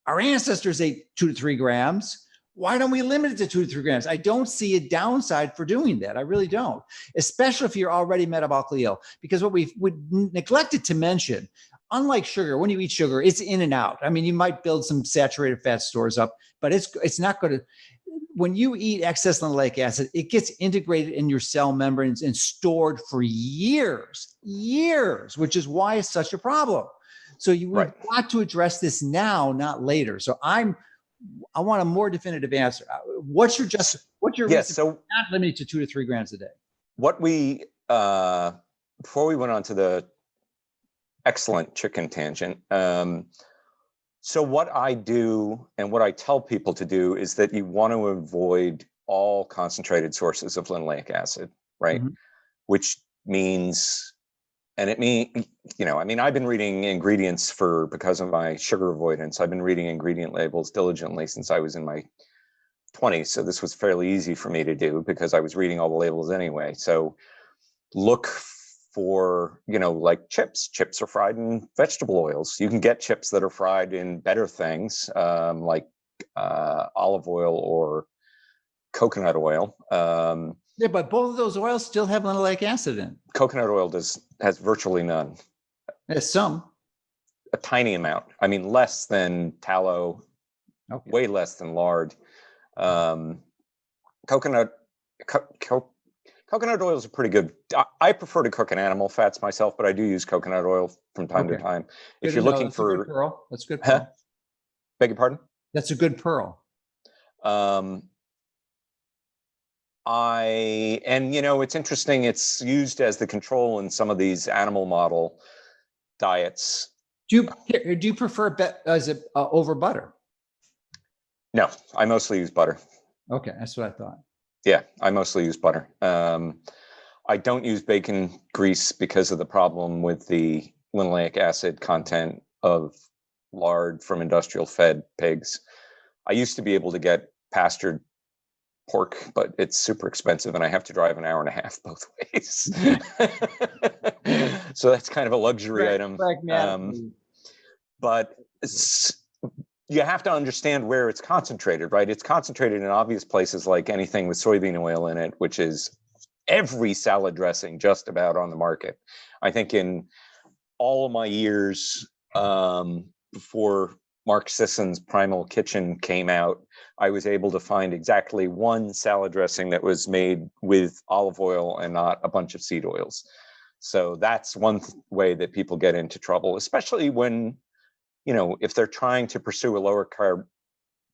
our ancestors ate 2 to 3 grams, why don't we limit it to 2 to 3 grams? I don't see a downside for doing that. I really don't, especially if you're already metabolically ill. Because what we neglected to mention, unlike sugar, when you eat sugar, it's in and out. I mean, you might build some saturated fat stores up, but it's not going to. When you eat excess linoleic acid, it gets integrated in your cell membranes and stored for years, which is why it's such a problem. So we've got to address this now, not later. So I want a more definitive answer. What's your reason so for not limiting to 2 to 3 grams a day? What we before we went on to the excellent chicken tangent. So what I do and what I tell people to do is that you want to avoid all concentrated sources of linoleic acid, right? Mm-hmm. Which means, I've been reading ingredients because of my sugar avoidance. I've been reading ingredient labels diligently since I was in my 20s. So this was fairly easy for me to do because I was reading all the labels anyway. So look for, like chips. Chips are fried in vegetable oils. You can get chips that are fried in better things, like olive oil or coconut oil. Yeah, but both of those oils still have linoleic acid in. Coconut oil has virtually none. There's some. A tiny amount. I mean, less than tallow, way less than lard. Coconut oils are pretty good. I prefer to cook in animal fats myself, but I do use coconut oil from time to time. If you're looking for, a good pearl. That's a good pearl. Beg your pardon? That's a good pearl. It's interesting. It's used as the control in some of these animal model diets. Do you prefer over butter? No, I mostly use butter. Okay, that's what I thought. Yeah, I mostly use butter. I don't use bacon grease because of the problem with the linoleic acid content of lard from industrial fed pigs. I used to be able to get pastured pork, but it's super expensive and I have to drive an hour and a half both ways. So that's kind of a luxury item. But you have to understand where it's concentrated, right? It's concentrated in obvious places like anything with soybean oil in it, which is every salad dressing just about on the market. I think in all of my years before Mark Sisson's Primal Kitchen came out, I was able to find exactly one salad dressing that was made with olive oil and not a bunch of seed oils. So that's one way that people get into trouble, especially when, if they're trying to pursue a lower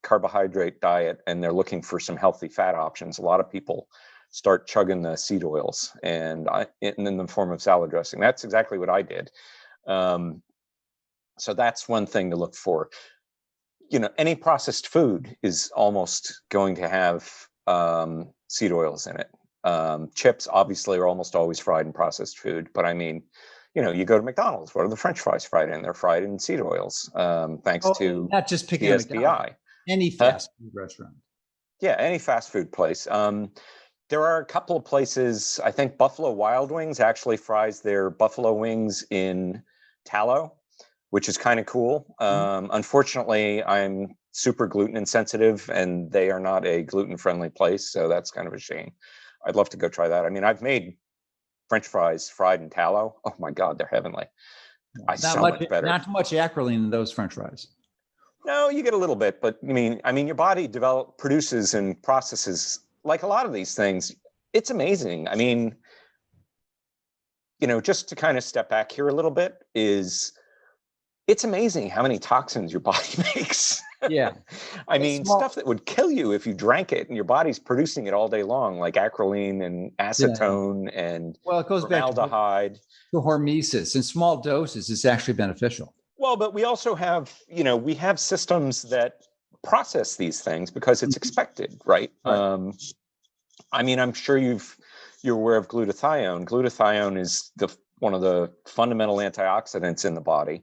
carbohydrate diet and they're looking for some healthy fat options. A lot of people start chugging the seed oils and in the form of salad dressing. That's exactly what I did. So that's one thing to look for. Any processed food is almost going to have seed oils in it. Chips obviously are almost always fried in processed food, but I mean, you go to McDonald's, what are the French fries fried in? They're fried in seed oils, thanks to not just picking PSBI. Any fast food restaurant. Yeah, any fast food place. There are a couple of places, I think Buffalo Wild Wings actually fries their buffalo wings in tallow, which is kind of cool. Unfortunately, I'm super gluten insensitive and they are not a gluten-friendly place, so that's kind of a shame. I'd love to go try that. I mean, I've made French fries fried in tallow. Oh my God, they're heavenly. Much better. Not much acrolein in those French fries. No, you get a little bit, but I mean, your body produces and processes like a lot of these things. It's amazing. I mean, just to kind of step back here a little bit it's amazing how many toxins your body makes. Yeah. I mean, stuff that would kill you if you drank it and your body's producing it all day long, like acrolein and acetone and it goes formaldehyde. Back to hormesis. In small doses, it's actually beneficial. Well, but we also have, we have systems that process these things because it's expected, right? I mean, I'm sure you're aware of glutathione. Glutathione is one of the fundamental antioxidants in the body.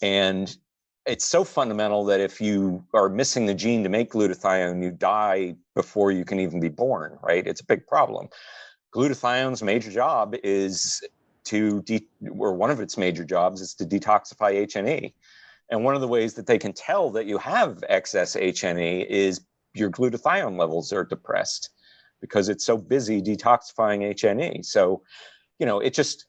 And it's so fundamental that if you are missing the gene to make glutathione, you die before you can even be born, right? It's a big problem. Glutathione's major job is or one of its major jobs is to detoxify H&E. And one of the ways that they can tell that you have excess H&E is your glutathione levels are depressed because it's so busy detoxifying H&E. So, it just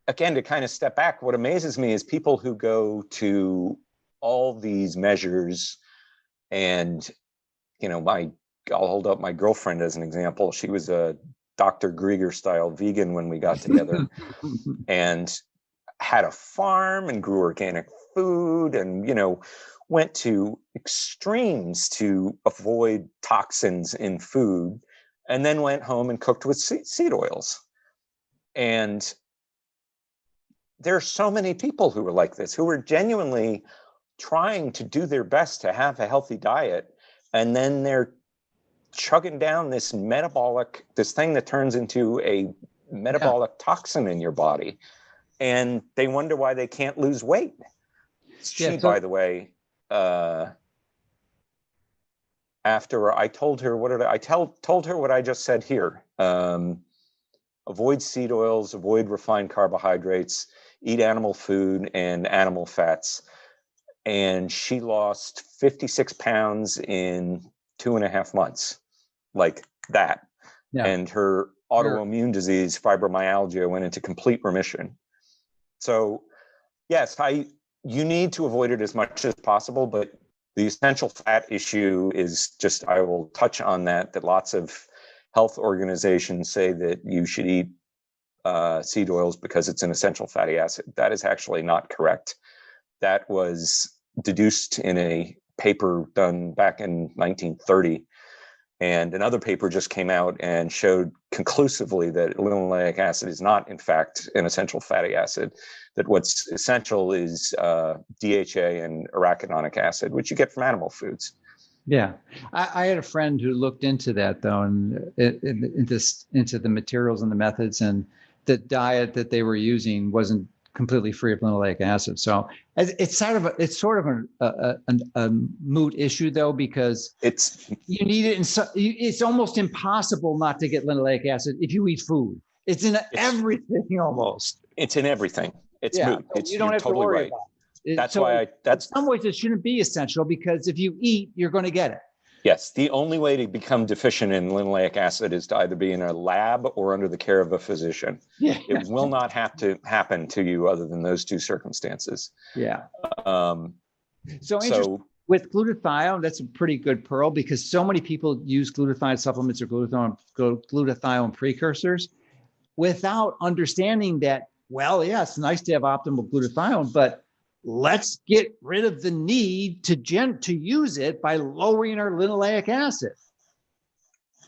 again, to kind of step back, what amazes me is people who go to all these measures and, I'll hold up my girlfriend as an example. She was a Dr. Grieger style vegan when we got together and had a farm and grew organic food and, went to extremes to avoid toxins in food, and then went home and cooked with seed oils. And there are so many people who are like this, who are genuinely trying to do their best to have a healthy diet, and then they're chugging down this thing that turns into a metabolic toxin in your body, and they wonder why they can't lose weight. By the way, after I told her told her what I just said here. Avoid seed oils, avoid refined carbohydrates, eat animal food and animal fats. And she lost 56 pounds in 2.5 months, like that. Yeah. And her autoimmune disease, fibromyalgia, went into complete remission. So yes, you need to avoid it as much as possible, but the essential fat issue is just, I will touch on that lots of health organizations say that you should eat seed oils because it's an essential fatty acid. That is actually not correct. That was deduced in a paper done back in 1930. And another paper just came out and showed conclusively that linoleic acid is not, in fact, an essential fatty acid, that what's essential is DHA and arachidonic acid, which you get from animal foods. Yeah. I had a friend who looked into that, though, and into the materials and the methods, and the diet that they were using wasn't completely free of linoleic acid. So it's sort of a moot issue, though, because you need it. It's almost impossible not to get linoleic acid if you eat food. It's in everything almost. It's in everything. It's moot. You don't have totally to worry about it. That's why in some ways it shouldn't be essential, because if you eat, you're going to get it. Yes, the only way to become deficient in linoleic acid is to either be in a lab or under the care of a physician. Yeah. It will not have to happen to you other than those two circumstances. Yeah. So with glutathione, that's a pretty good pearl, because so many people use glutathione supplements or glutathione precursors without understanding that, well, yeah, it's nice to have optimal glutathione, but let's get rid of the need to use it by lowering our linoleic acid.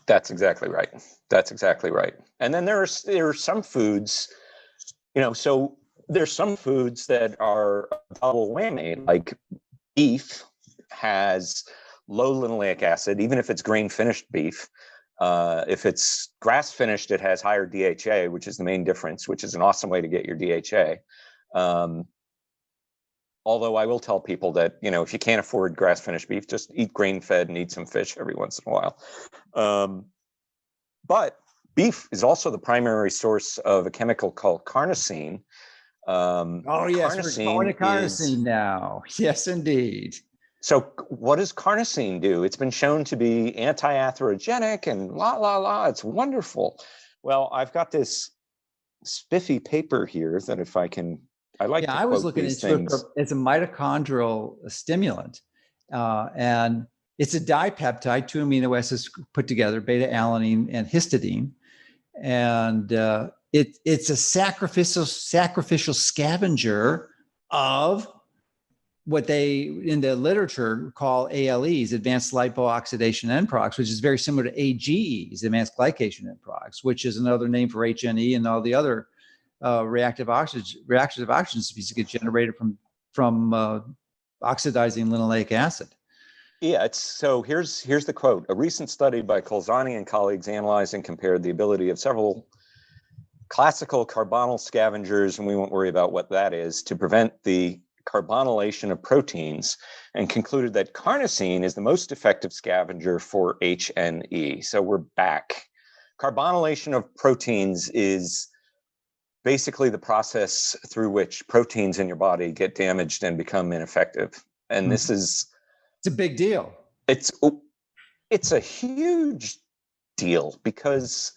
That's exactly right. And then there are some foods, so there's some foods that are a double whammy, like beef has low linoleic acid, even if it's grain finished beef. If it's grass finished, it has higher DHA, which is the main difference, which is an awesome way to get your DHA. Although I will tell people that, if you can't afford grass-finished beef, just eat grain-fed and eat some fish every once in a while. But beef is also the primary source of a chemical called carnosine. Yes, we're going to carnosine now. Yes, indeed. So what does carnosine do? It's been shown to be anti-atherogenic and it's wonderful. Well, I've got this spiffy paper here that if I can... I was looking into it as a mitochondrial stimulant, and it's a dipeptide, 2 amino acids put together, beta-alanine and histidine, and it's a sacrificial scavenger of what they in the literature call ALEs, advanced lipo-oxidation end products, which is very similar to AGEs, advanced glycation end products, which is another name for HNE and all the other reactive oxygen species get generated from oxidizing linoleic acid. Yeah, so here's the quote. A recent study by Colzani and colleagues analyzed and compared the ability of several classical carbonyl scavengers, and we won't worry about what that is, to prevent the carbonylation of proteins, and concluded that carnosine is the most effective scavenger for HNE. So we're back. Carbonylation of proteins is basically the process through which proteins in your body get damaged and become ineffective. And this is, it's a big deal. It's a huge deal, because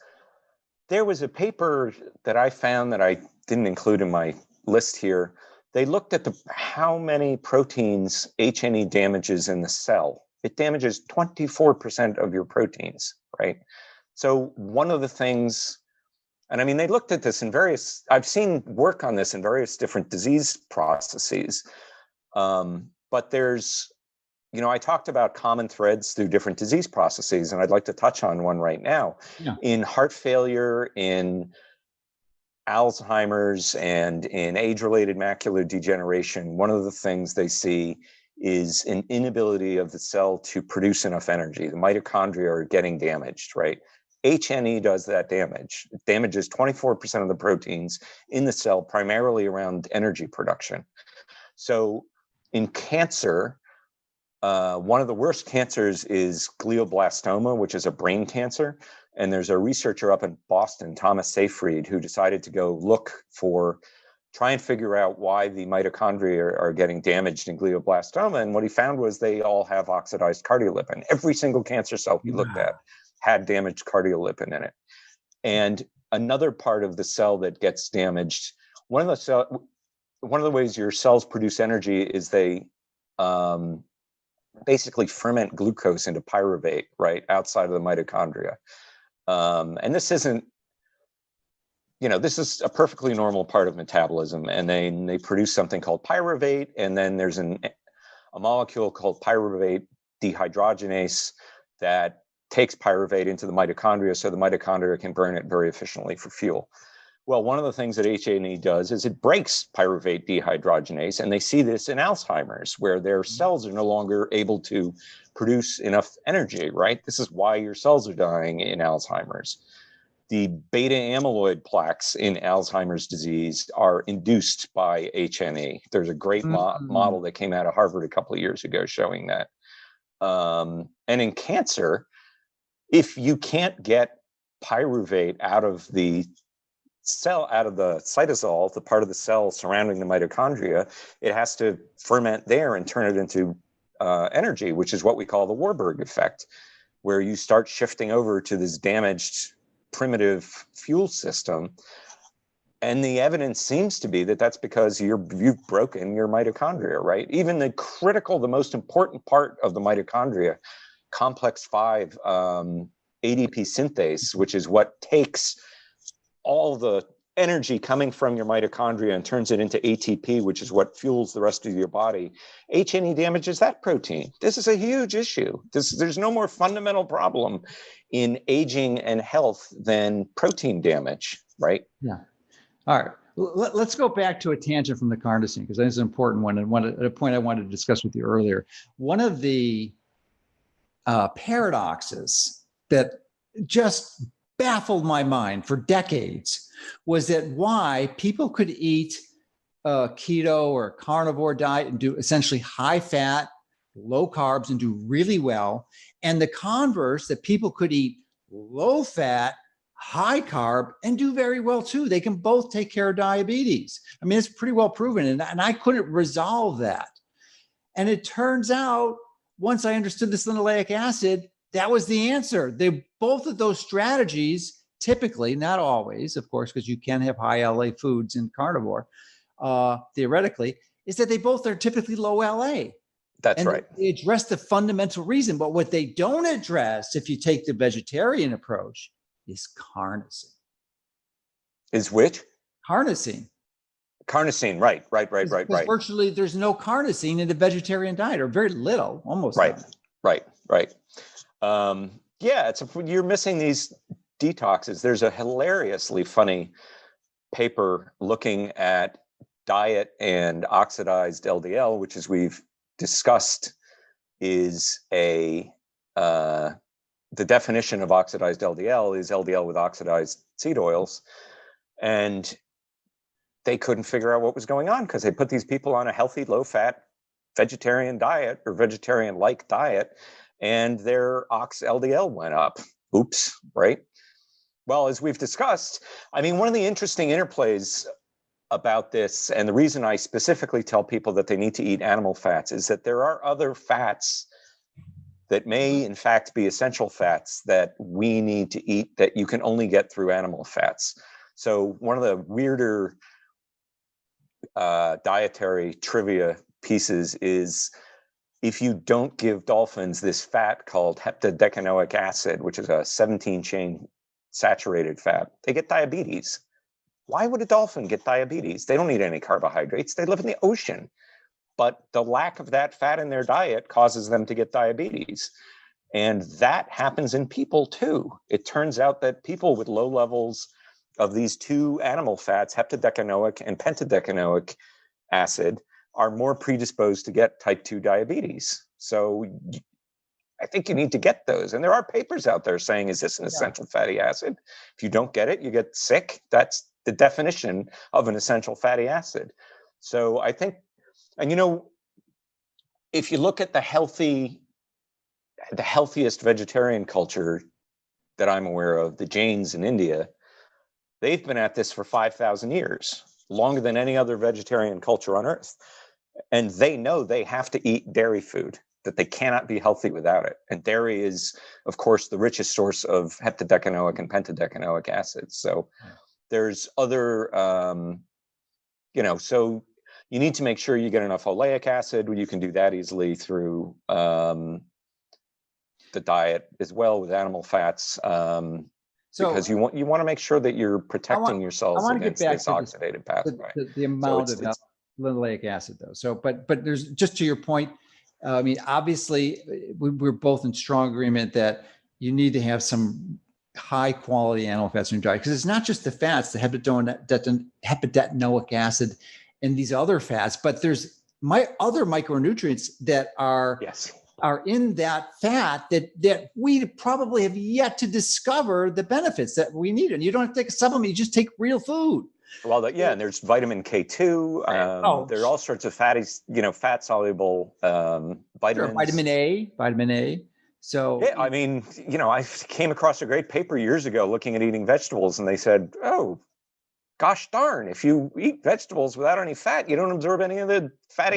there was a paper that I found that I didn't include in my list here. They looked at how many proteins H&E damages in the cell. It damages 24% of your proteins, right? So one of the things, and I mean, they looked at this in various, I've seen work on this in various different disease processes, but there's, I talked about common threads through different disease processes, and I'd like to touch on one right now. Yeah. In heart failure, in Alzheimer's, and in age-related macular degeneration, one of the things they see is an inability of the cell to produce enough energy. The mitochondria are getting damaged, right? H&E does that damage. It damages 24% of the proteins in the cell, primarily around energy production. So in cancer, one of the worst cancers is glioblastoma, which is a brain cancer. And there's a researcher up in Boston, Thomas Seyfried, who decided to go try and figure out why the mitochondria are getting damaged in glioblastoma. And what he found was they all have oxidized cardiolipin. Every single cancer cell he looked at had damaged cardiolipin in it. And another part of the cell that gets damaged, one of the ways your cells produce energy is they basically ferment glucose into pyruvate, right, outside of the mitochondria. And this isn't, this is a perfectly normal part of metabolism. And they produce something called pyruvate, and then there's a molecule called pyruvate dehydrogenase that takes pyruvate into the mitochondria, so the mitochondria can burn it very efficiently for fuel. Well, one of the things that H&E does is it breaks pyruvate dehydrogenase, and they see this in Alzheimer's, where their cells are no longer able to produce enough energy, right? This is why your cells are dying in Alzheimer's. The beta amyloid plaques in Alzheimer's disease are induced by H&E. There's a great model that came out of Harvard a couple of years ago showing that. And in cancer, if you can't get pyruvate out of the cell, out of the cytosol, the part of the cell surrounding the mitochondria, it has to ferment there and turn it into energy, which is what we call the Warburg effect, where you start shifting over to this damaged primitive fuel system. And the evidence seems to be that that's because you've broken your mitochondria, right? Even the most important part of the mitochondria, complex 5 ADP synthase, which is what takes all the energy coming from your mitochondria and turns it into ATP, which is what fuels the rest of your body. H&E damages that protein. This is a huge issue. There's no more fundamental problem in aging and health than protein damage, right? Yeah. All right. Let's go back to a tangent from the carnosine, because that's an important one, and a point I wanted to discuss with you earlier. One of the paradoxes that just baffled my mind for decades was that why people could eat a keto or a carnivore diet and do essentially high fat, low carbs and do really well, and the converse, that people could eat low fat, high carb and do very well too. They can both take care of diabetes. I mean, it's pretty well proven, and I couldn't resolve that. And it turns out, once I understood this linoleic acid, that was the answer. Both of those strategies, typically, not always, of course, because you can have high LA foods in carnivore, theoretically, is that they both are typically low LA. That's right. They address the fundamental reason. But what they don't address, if you take the vegetarian approach, is carnosine. Is which? Carnosine. Carnosine, right. Virtually, there's no carnosine in the vegetarian diet, or very little, almost none. Right. Yeah, you're missing these detoxes. There's a hilariously funny paper looking at diet and oxidized LDL, which, as we've discussed, is the definition of oxidized LDL is LDL with oxidized seed oils. And they couldn't figure out what was going on because they put these people on a healthy, low-fat vegetarian diet or vegetarian-like diet, and their LDL went up. Oops, right? Well, as we've discussed, I mean, one of the interesting interplays about this, and the reason I specifically tell people that they need to eat animal fats, is that there are other fats that may in fact be essential fats that we need to eat that you can only get through animal fats. So one of the weirder dietary trivia pieces is, if you don't give dolphins this fat called heptadecanoic acid, which is a 17-chain saturated fat, they get diabetes. Why would a dolphin get diabetes? They don't eat any carbohydrates. They live in the ocean. But the lack of that fat in their diet causes them to get diabetes. And that happens in people too. It turns out that people with low levels of these two animal fats, heptadecanoic and pentadecanoic acid, are more predisposed to get type 2 diabetes. So I think you need to get those. And there are papers out there saying, is this an essential fatty acid? If you don't get it, you get sick. That's the definition of an essential fatty acid. So I think, and you know, if you look at the healthiest vegetarian culture that I'm aware of, the Jains in India, they've been at this for 5,000 years, longer than any other vegetarian culture on earth. And they know they have to eat dairy food, that they cannot be healthy without it. And dairy is, of course, the richest source of heptadecanoic and pentadecanoic acids. So there's other, so you need to make sure you get enough oleic acid. You can do that easily through the diet as well with animal fats, because you want to make sure that you're protecting your cells against this oxidative pathway. The amount of linoleic acid, though. So, but there's, just to your point, I mean, obviously, we're both in strong agreement that you need to have some high quality animal fats in your diet, because it's not just the fats, the heptadecanoic acid and these other fats, but there's other micronutrients that are in that fat that we probably have yet to discover the benefits that we need. And you don't have to take a supplement, you just take real food. Well, and there's vitamin K2. There are all sorts of fat soluble vitamins. Sure, vitamin A. So yeah, I mean, I came across a great paper years ago looking at eating vegetables, and they said, oh, gosh fat, if you eat vegetables without any fat, you don't absorb any of the fat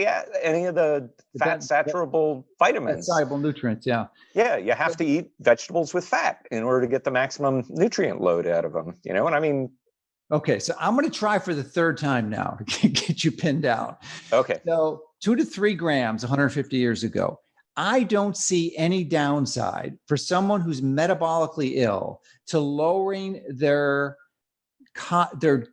saturable vitamins. Soluble nutrients, yeah. Yeah, you have to eat vegetables with fat in order to get the maximum nutrient load out of them, and I mean. Okay, so I'm going to try for the third time now to get you pinned down. Okay. So 2 to 3 grams 150 years ago. I don't see any downside for someone who's metabolically ill to lowering their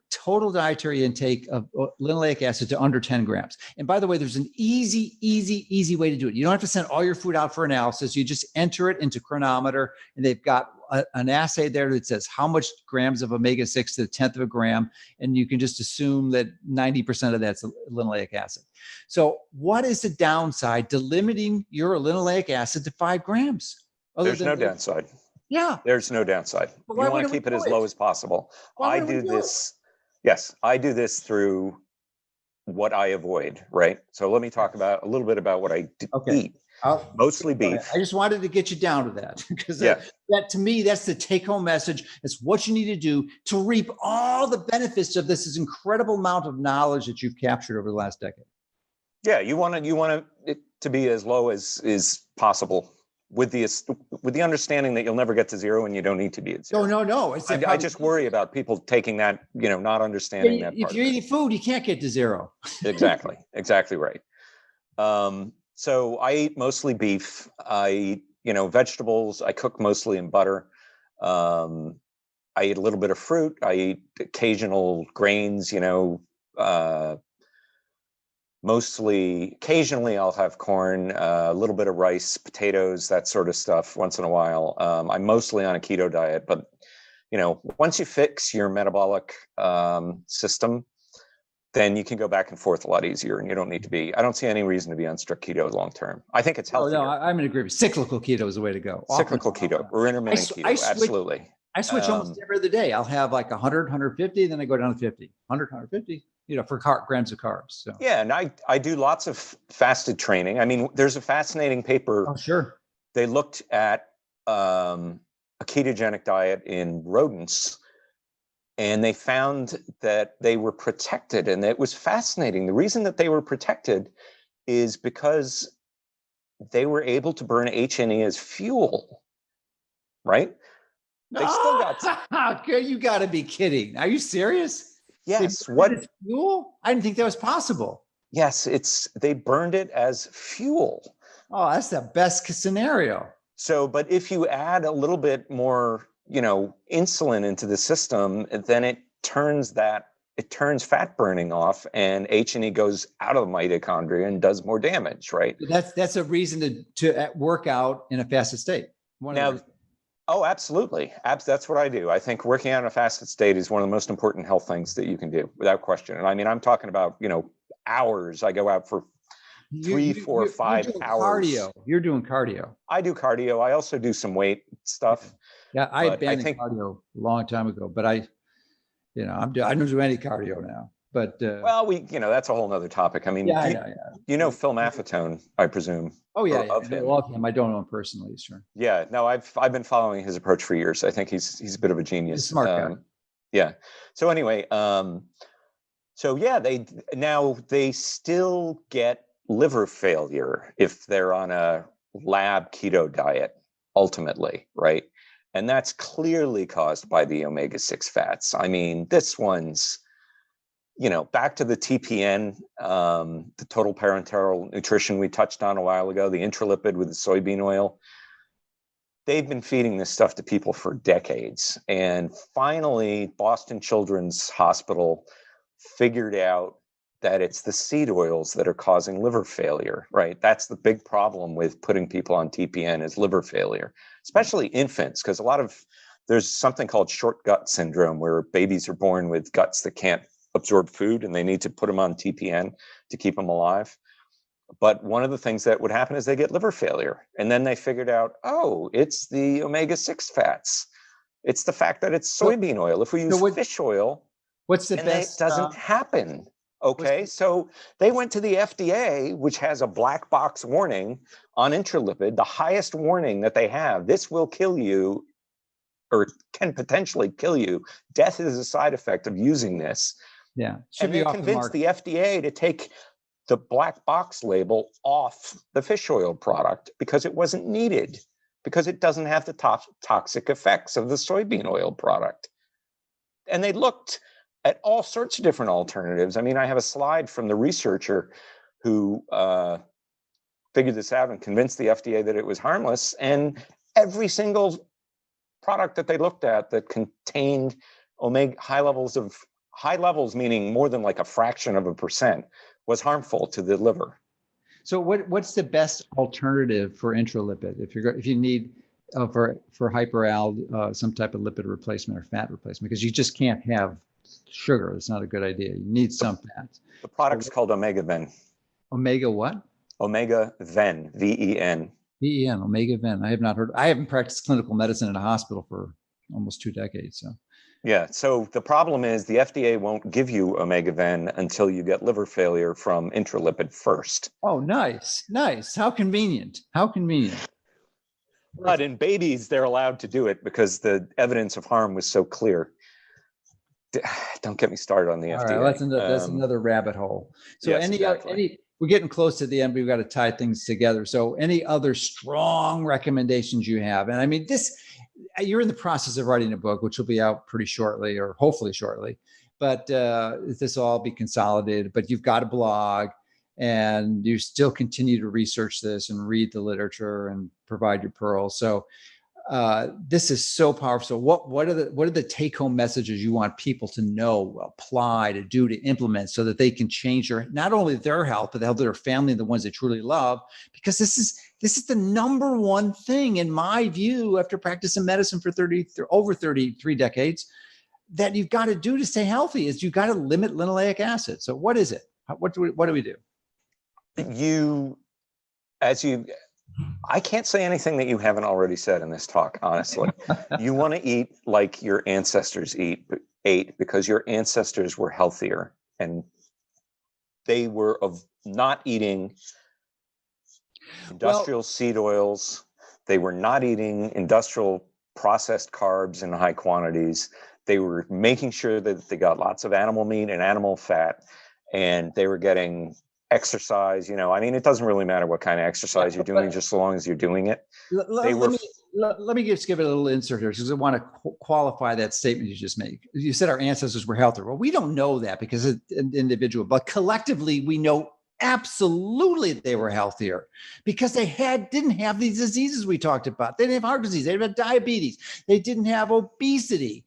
total dietary intake of linoleic acid to under 10 grams. And by the way, there's an easy way to do it. You don't have to send all your food out for analysis. You just enter it into Chronometer, and they've got an assay there that says how much grams of omega-6 to the 10th of a gram. And you can just assume that 90% of that's linoleic acid. So what is the downside to limiting your linoleic acid to 5 grams? There's no downside. Yeah. There's no downside. You want to keep it as low as possible. I do this through what I avoid, right? So let me talk a little bit about what I eat. Mostly beef. I just wanted to get you down to that, because that to me, that's the take-home message. It's what you need to do to reap all the benefits of this incredible amount of knowledge that you've captured over the last decade. Yeah, you want it to be as low as possible, with the understanding that you'll never get to zero and you don't need to be at zero. No. I just worry about people taking that, not understanding that. If you're eating food, you can't get to zero. Exactly right. So I eat mostly beef. I eat, vegetables. I cook mostly in butter. I eat a little bit of fruit. I eat occasional grains, occasionally I'll have corn, a little bit of rice, potatoes, that sort of stuff once in a while. I'm mostly on a keto diet, but once you fix your metabolic system, then you can go back and forth a lot easier, and you don't need to be. I don't see any reason to be on strict keto long term. I think it's healthier. No, I'm in agreement. Cyclical keto is the way to go. Cyclical keto or intermittent keto, absolutely. I switch almost every other day. I'll have like 100, 150, then I go down to 50, 100, 150. For grams of carbs. So. Yeah, and I do lots of fasted training. I mean, there's a fascinating paper. Oh, sure. They looked at a ketogenic diet in rodents, and they found that they were protected. And it was fascinating. The reason that they were protected is because they were able to burn H&E as fuel, right? They still got you got to be kidding. Are you serious? yes. What fuel? I didn't think that was possible. Yes, they burned it as fuel. Oh, that's the best scenario. So, but if you add a little bit more, insulin into the system, then it turns fat burning off, and H&E goes out of the mitochondria and does more damage, right? That's a reason to work out in a fasted state. Oh, absolutely. That's what I do. I think working out in a fasted state is one of the most important health things that you can do, without question. And I mean, I'm talking about, hours. I go out for 3, 4, 5 hours. Cardio. You're doing cardio. I do cardio. I also do some weight stuff. Yeah, I abandoned cardio a long time ago, but I don't do any cardio now. But well, that's a whole nother topic. I mean, Phil Maffetone, I presume. Oh yeah, of him. I don't know him personally, sure. Yeah, no, I've been following his approach for years. I think he's a bit of a genius. He's a smart guy. Yeah. So anyway, they still get liver failure if they're on a lab keto diet, ultimately, right? And that's clearly caused by the omega-6 fats. I mean, this one's, back to the TPN, the total parenteral nutrition we touched on a while ago, the intralipid with the soybean oil. They've been feeding this stuff to people for decades. And finally, Boston Children's Hospital figured out that it's the seed oils that are causing liver failure, right? That's the big problem with putting people on TPN is liver failure, especially infants, because there's something called short gut syndrome where babies are born with guts that can't absorb food and they need to put them on TPN to keep them alive. But one of the things that would happen is they get liver failure. And then they figured out, it's the omega-6 fats. It's the fact that it's soybean oil. If we use fish oil, what's the best? It doesn't happen. Okay, so they went to the FDA, which has a black box warning on intralipid, the highest warning that they have. This will kill you or can potentially kill you. Death is a side effect of using this. Yeah. And they convinced the FDA to take the black box label off the fish oil product because it wasn't needed, because it doesn't have the toxic effects of the soybean oil product. And they looked at all sorts of different alternatives. I mean, I have a slide from the researcher who figured this out and convinced the FDA that it was harmless. And every single product that they looked at that contained high levels, meaning more than like a fraction of a percent, was harmful to the liver. So what's the best alternative for intralipid if you need for hyperal some type of lipid replacement or fat replacement, because you just can't have sugar. It's not a good idea. You need some fat. The product's called Omega Ven. Omega what? Omega Ven, VEN. VEN, Omega Ven. I have not heard. I haven't practiced clinical medicine in a hospital for almost 2 decades. So. Yeah. So the problem is the FDA won't give you Omega Ven until you get liver failure from intralipid first. Oh, nice. How convenient. But in babies, they're allowed to do it because the evidence of harm was so clear. Don't get me started on the FDA. All right, that's another rabbit hole. So yes, exactly. We're getting close to the end. We've got to tie things together. So any other strong recommendations you have? And I mean, you're in the process of writing a book, which will be out pretty shortly, or hopefully shortly. But this will all be consolidated. But you've got a blog, and you still continue to research this and read the literature and provide your pearls. So this is so powerful. So what are the take-home messages you want people to know, apply, to do, to implement, so that they can change not only their health, but the health of their family and the ones they truly love? Because this is the number one thing, in my view, after practicing medicine for over 33 decades, that you've got to do to stay healthy, is you've got to limit linoleic acid. So what is it? What do we do? I can't say anything that you haven't already said in this talk, honestly. You want to eat like your ancestors ate, because your ancestors were healthier, and they were not eating industrial seed oils. They were not eating industrial processed carbs in high quantities. They were making sure that they got lots of animal meat and animal fat, and they were getting exercise. I mean, it doesn't really matter what kind of exercise you're doing, just so long as you're doing it. Let me just give it a little insert here, because I want to qualify that statement you just made. You said our ancestors were healthier. Well, we don't know that because it's an individual, but collectively we know absolutely they were healthier because they didn't have these diseases we talked about. They didn't have heart disease. They didn't have diabetes. They didn't have obesity.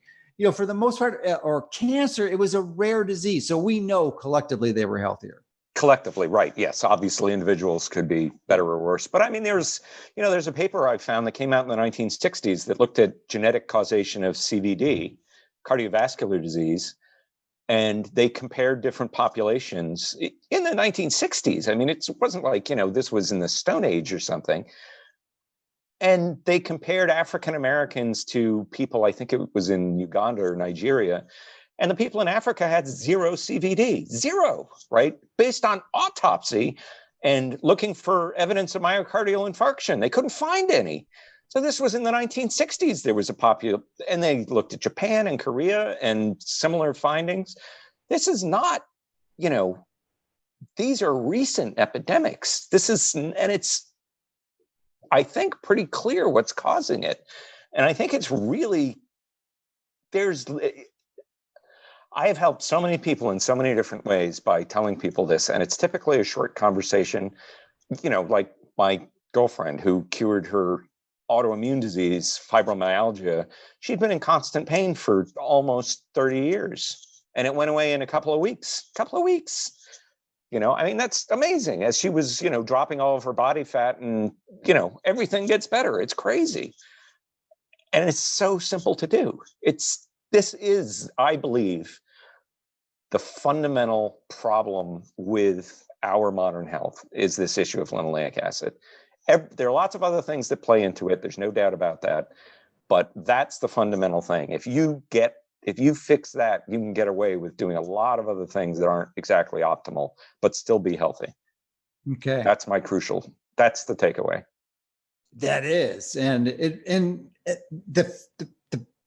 For the most part, or cancer, it was a rare disease. So we know collectively they were healthier. Collectively, right. Yes. Obviously individuals could be better or worse. But I mean, there's a paper I found that came out in the 1960s that looked at genetic causation of CVD, cardiovascular disease, and they compared different populations in the 1960s. I mean, it wasn't like, this was in the Stone Age or something. And they compared African Americans to people, I think it was in Uganda or Nigeria. And the people in Africa had zero CVD, zero, right? Based on autopsy and looking for evidence of myocardial infarction. They couldn't find any. So this was in the 1960s. There was and they looked at Japan and Korea and similar findings. This is not, these are recent epidemics. And it's, I think, pretty clear what's causing it. And I think it's really, I have helped so many people in so many different ways by telling people this, and it's typically a short conversation, like my girlfriend who cured her autoimmune disease, fibromyalgia. She'd been in constant pain for almost 30 years, and it went away in a couple of weeks. I mean, that's amazing. As she was, dropping all of her body fat and, everything gets better. It's crazy. And it's so simple to do. This is, I believe, the fundamental problem with our modern health is this issue of linoleic acid. There are lots of other things that play into it. There's no doubt about that. But that's the fundamental thing. If you fix that, you can get away with doing a lot of other things that aren't exactly optimal, but still be healthy. Okay. That's that's the takeaway. That is. And the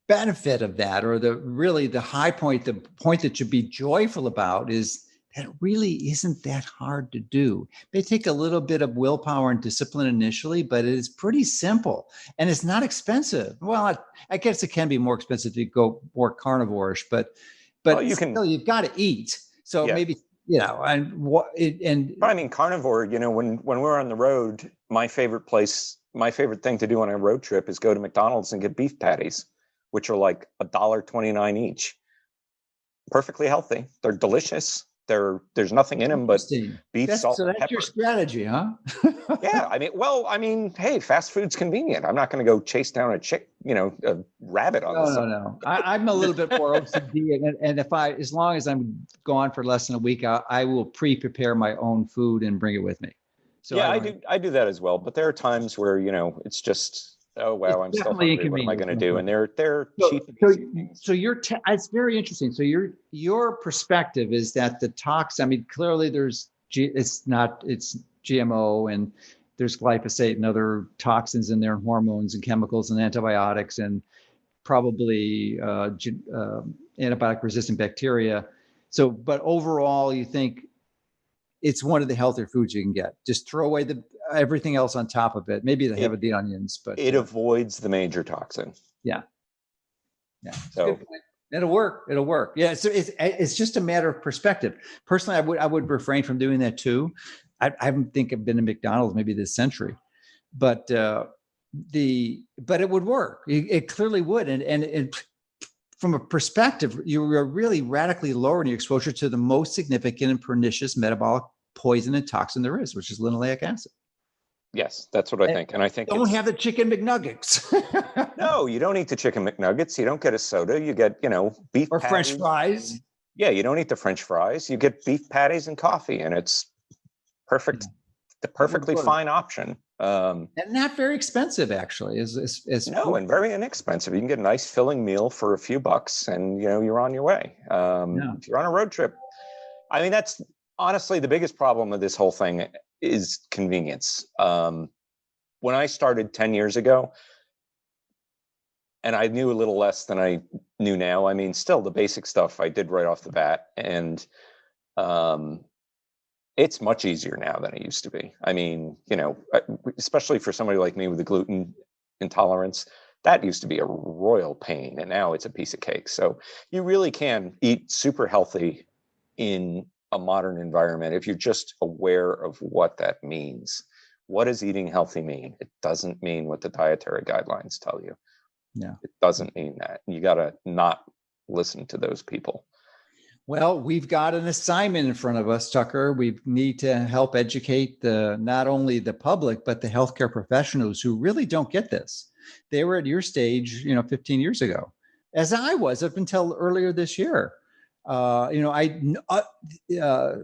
benefit of that, or the high point, the point that should be joyful about, is that it really isn't that hard to do. It may take a little bit of willpower and discipline initially, but it is pretty simple and it's not expensive. Well, I guess it can be more expensive to go more carnivore-ish, but you've got to eat. So maybe, but I mean, carnivore, when we're on the road, my favorite thing to do on a road trip is go to McDonald's and get beef patties, which are like $1.29 each. Perfectly healthy. They're delicious. There's nothing in them but beef, salt, so that's pepper. Your strategy, huh? Yeah. I mean, hey, fast food's convenient. I'm not going to go chase down a rabbit on this. No. I'm a little bit more OCD, and as long as I'm gone for less than a week, I will pre-prepare my own food and bring it with me. So yeah, I do that as well. But there are times where it's just, oh wow, I'm still hungry. What am I going to do? And they're cheap. So it's very interesting. So your perspective is that the tox. I mean, clearly it's GMO, and there's glyphosate and other toxins in there, and hormones and chemicals and antibiotics, and probably antibiotic resistant bacteria. So, but overall, you think it's one of the healthier foods you can get. Just throw away everything else on top of it. Maybe they have the onions, but it avoids the major toxin. Yeah. So it'll work. Yeah. So it's just a matter of perspective. Personally, I would refrain from doing that too. I haven't think I've been to McDonald's maybe this century, but it would work. It clearly would. And from a perspective, you are really radically lowering your exposure to the most significant and pernicious metabolic poison and toxin there is, which is linoleic acid. Yes, that's what I think. And I think don't have the chicken McNuggets. No, you don't eat the chicken McNuggets. You don't get a soda. You get, beef or patties. French fries. Yeah, you don't eat the French fries. You get beef patties and coffee, and it's perfect. Yeah. The perfectly fine option. And not very expensive, actually. And very inexpensive. You can get a nice filling meal for a few bucks, and you're on your way. If you're on a road trip, I mean, that's honestly the biggest problem with this whole thing is convenience. When I started 10 years ago, and I knew a little less than I knew now. I mean, still the basic stuff I did right off the bat, and it's much easier now than it used to be. I mean, especially for somebody like me with a gluten intolerance, that used to be a royal pain, and now it's a piece of cake. So you really can eat super healthy in a modern environment if you're just aware of what that means. What does eating healthy mean? It doesn't mean what the dietary guidelines tell you. Yeah. It doesn't mean that. You got to not listen to those people. Well, we've got an assignment in front of us, Tucker. We need to help educate not only the public, but the healthcare professionals who really don't get this. They were at your stage, 15 years ago, as I was up until earlier this year. I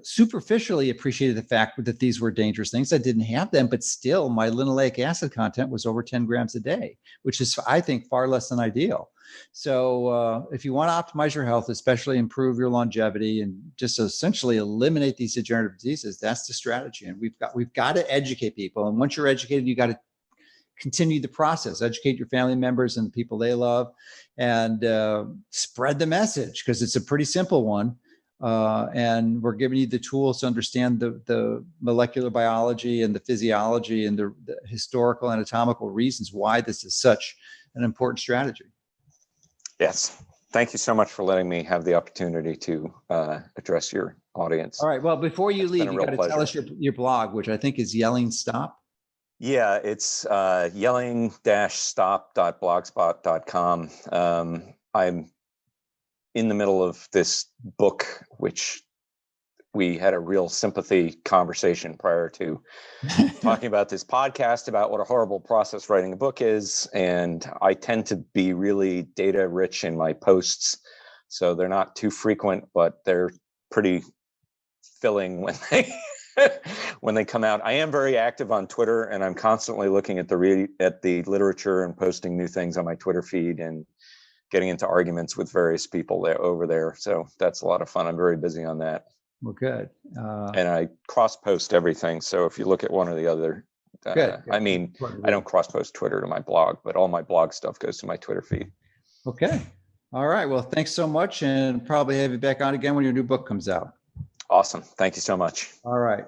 superficially appreciated the fact that these were dangerous things. I didn't have them, but still my linoleic acid content was over 10 grams a day, which is, I think, far less than ideal. So if you want to optimize your health, especially improve your longevity and just essentially eliminate these degenerative diseases, that's the strategy. And we've got to educate people. And once you're educated, you got to continue the process, educate your family members and the people they love, and spread the message, because it's a pretty simple one. And we're giving you the tools to understand the molecular biology and the physiology and the historical anatomical reasons why this is such an important strategy. Yes. Thank you so much for letting me have the opportunity to address your audience. All right. Well, before you leave, you got to tell us your blog, which I think is Yelling Stop. Yeah, it's yelling-stop.blogspot.com. I'm in the middle of this book, which we had a real sympathy conversation prior to talking about this podcast about what a horrible process writing a book is. And I tend to be really data rich in my posts. So they're not too frequent, but they're pretty filling when they come out. I am very active on Twitter, and I'm constantly looking at the literature and posting new things on my Twitter feed and getting into arguments with various people over there. So that's a lot of fun. I'm very busy on that. Well, good. And I cross post everything. So if you look at one or the other, good. I mean, I don't cross post Twitter to my blog, but all my blog stuff goes to my Twitter feed. Okay. All right. Well, thanks so much, and probably have you back on again when your new book comes out. Awesome. Thank you so much. All right.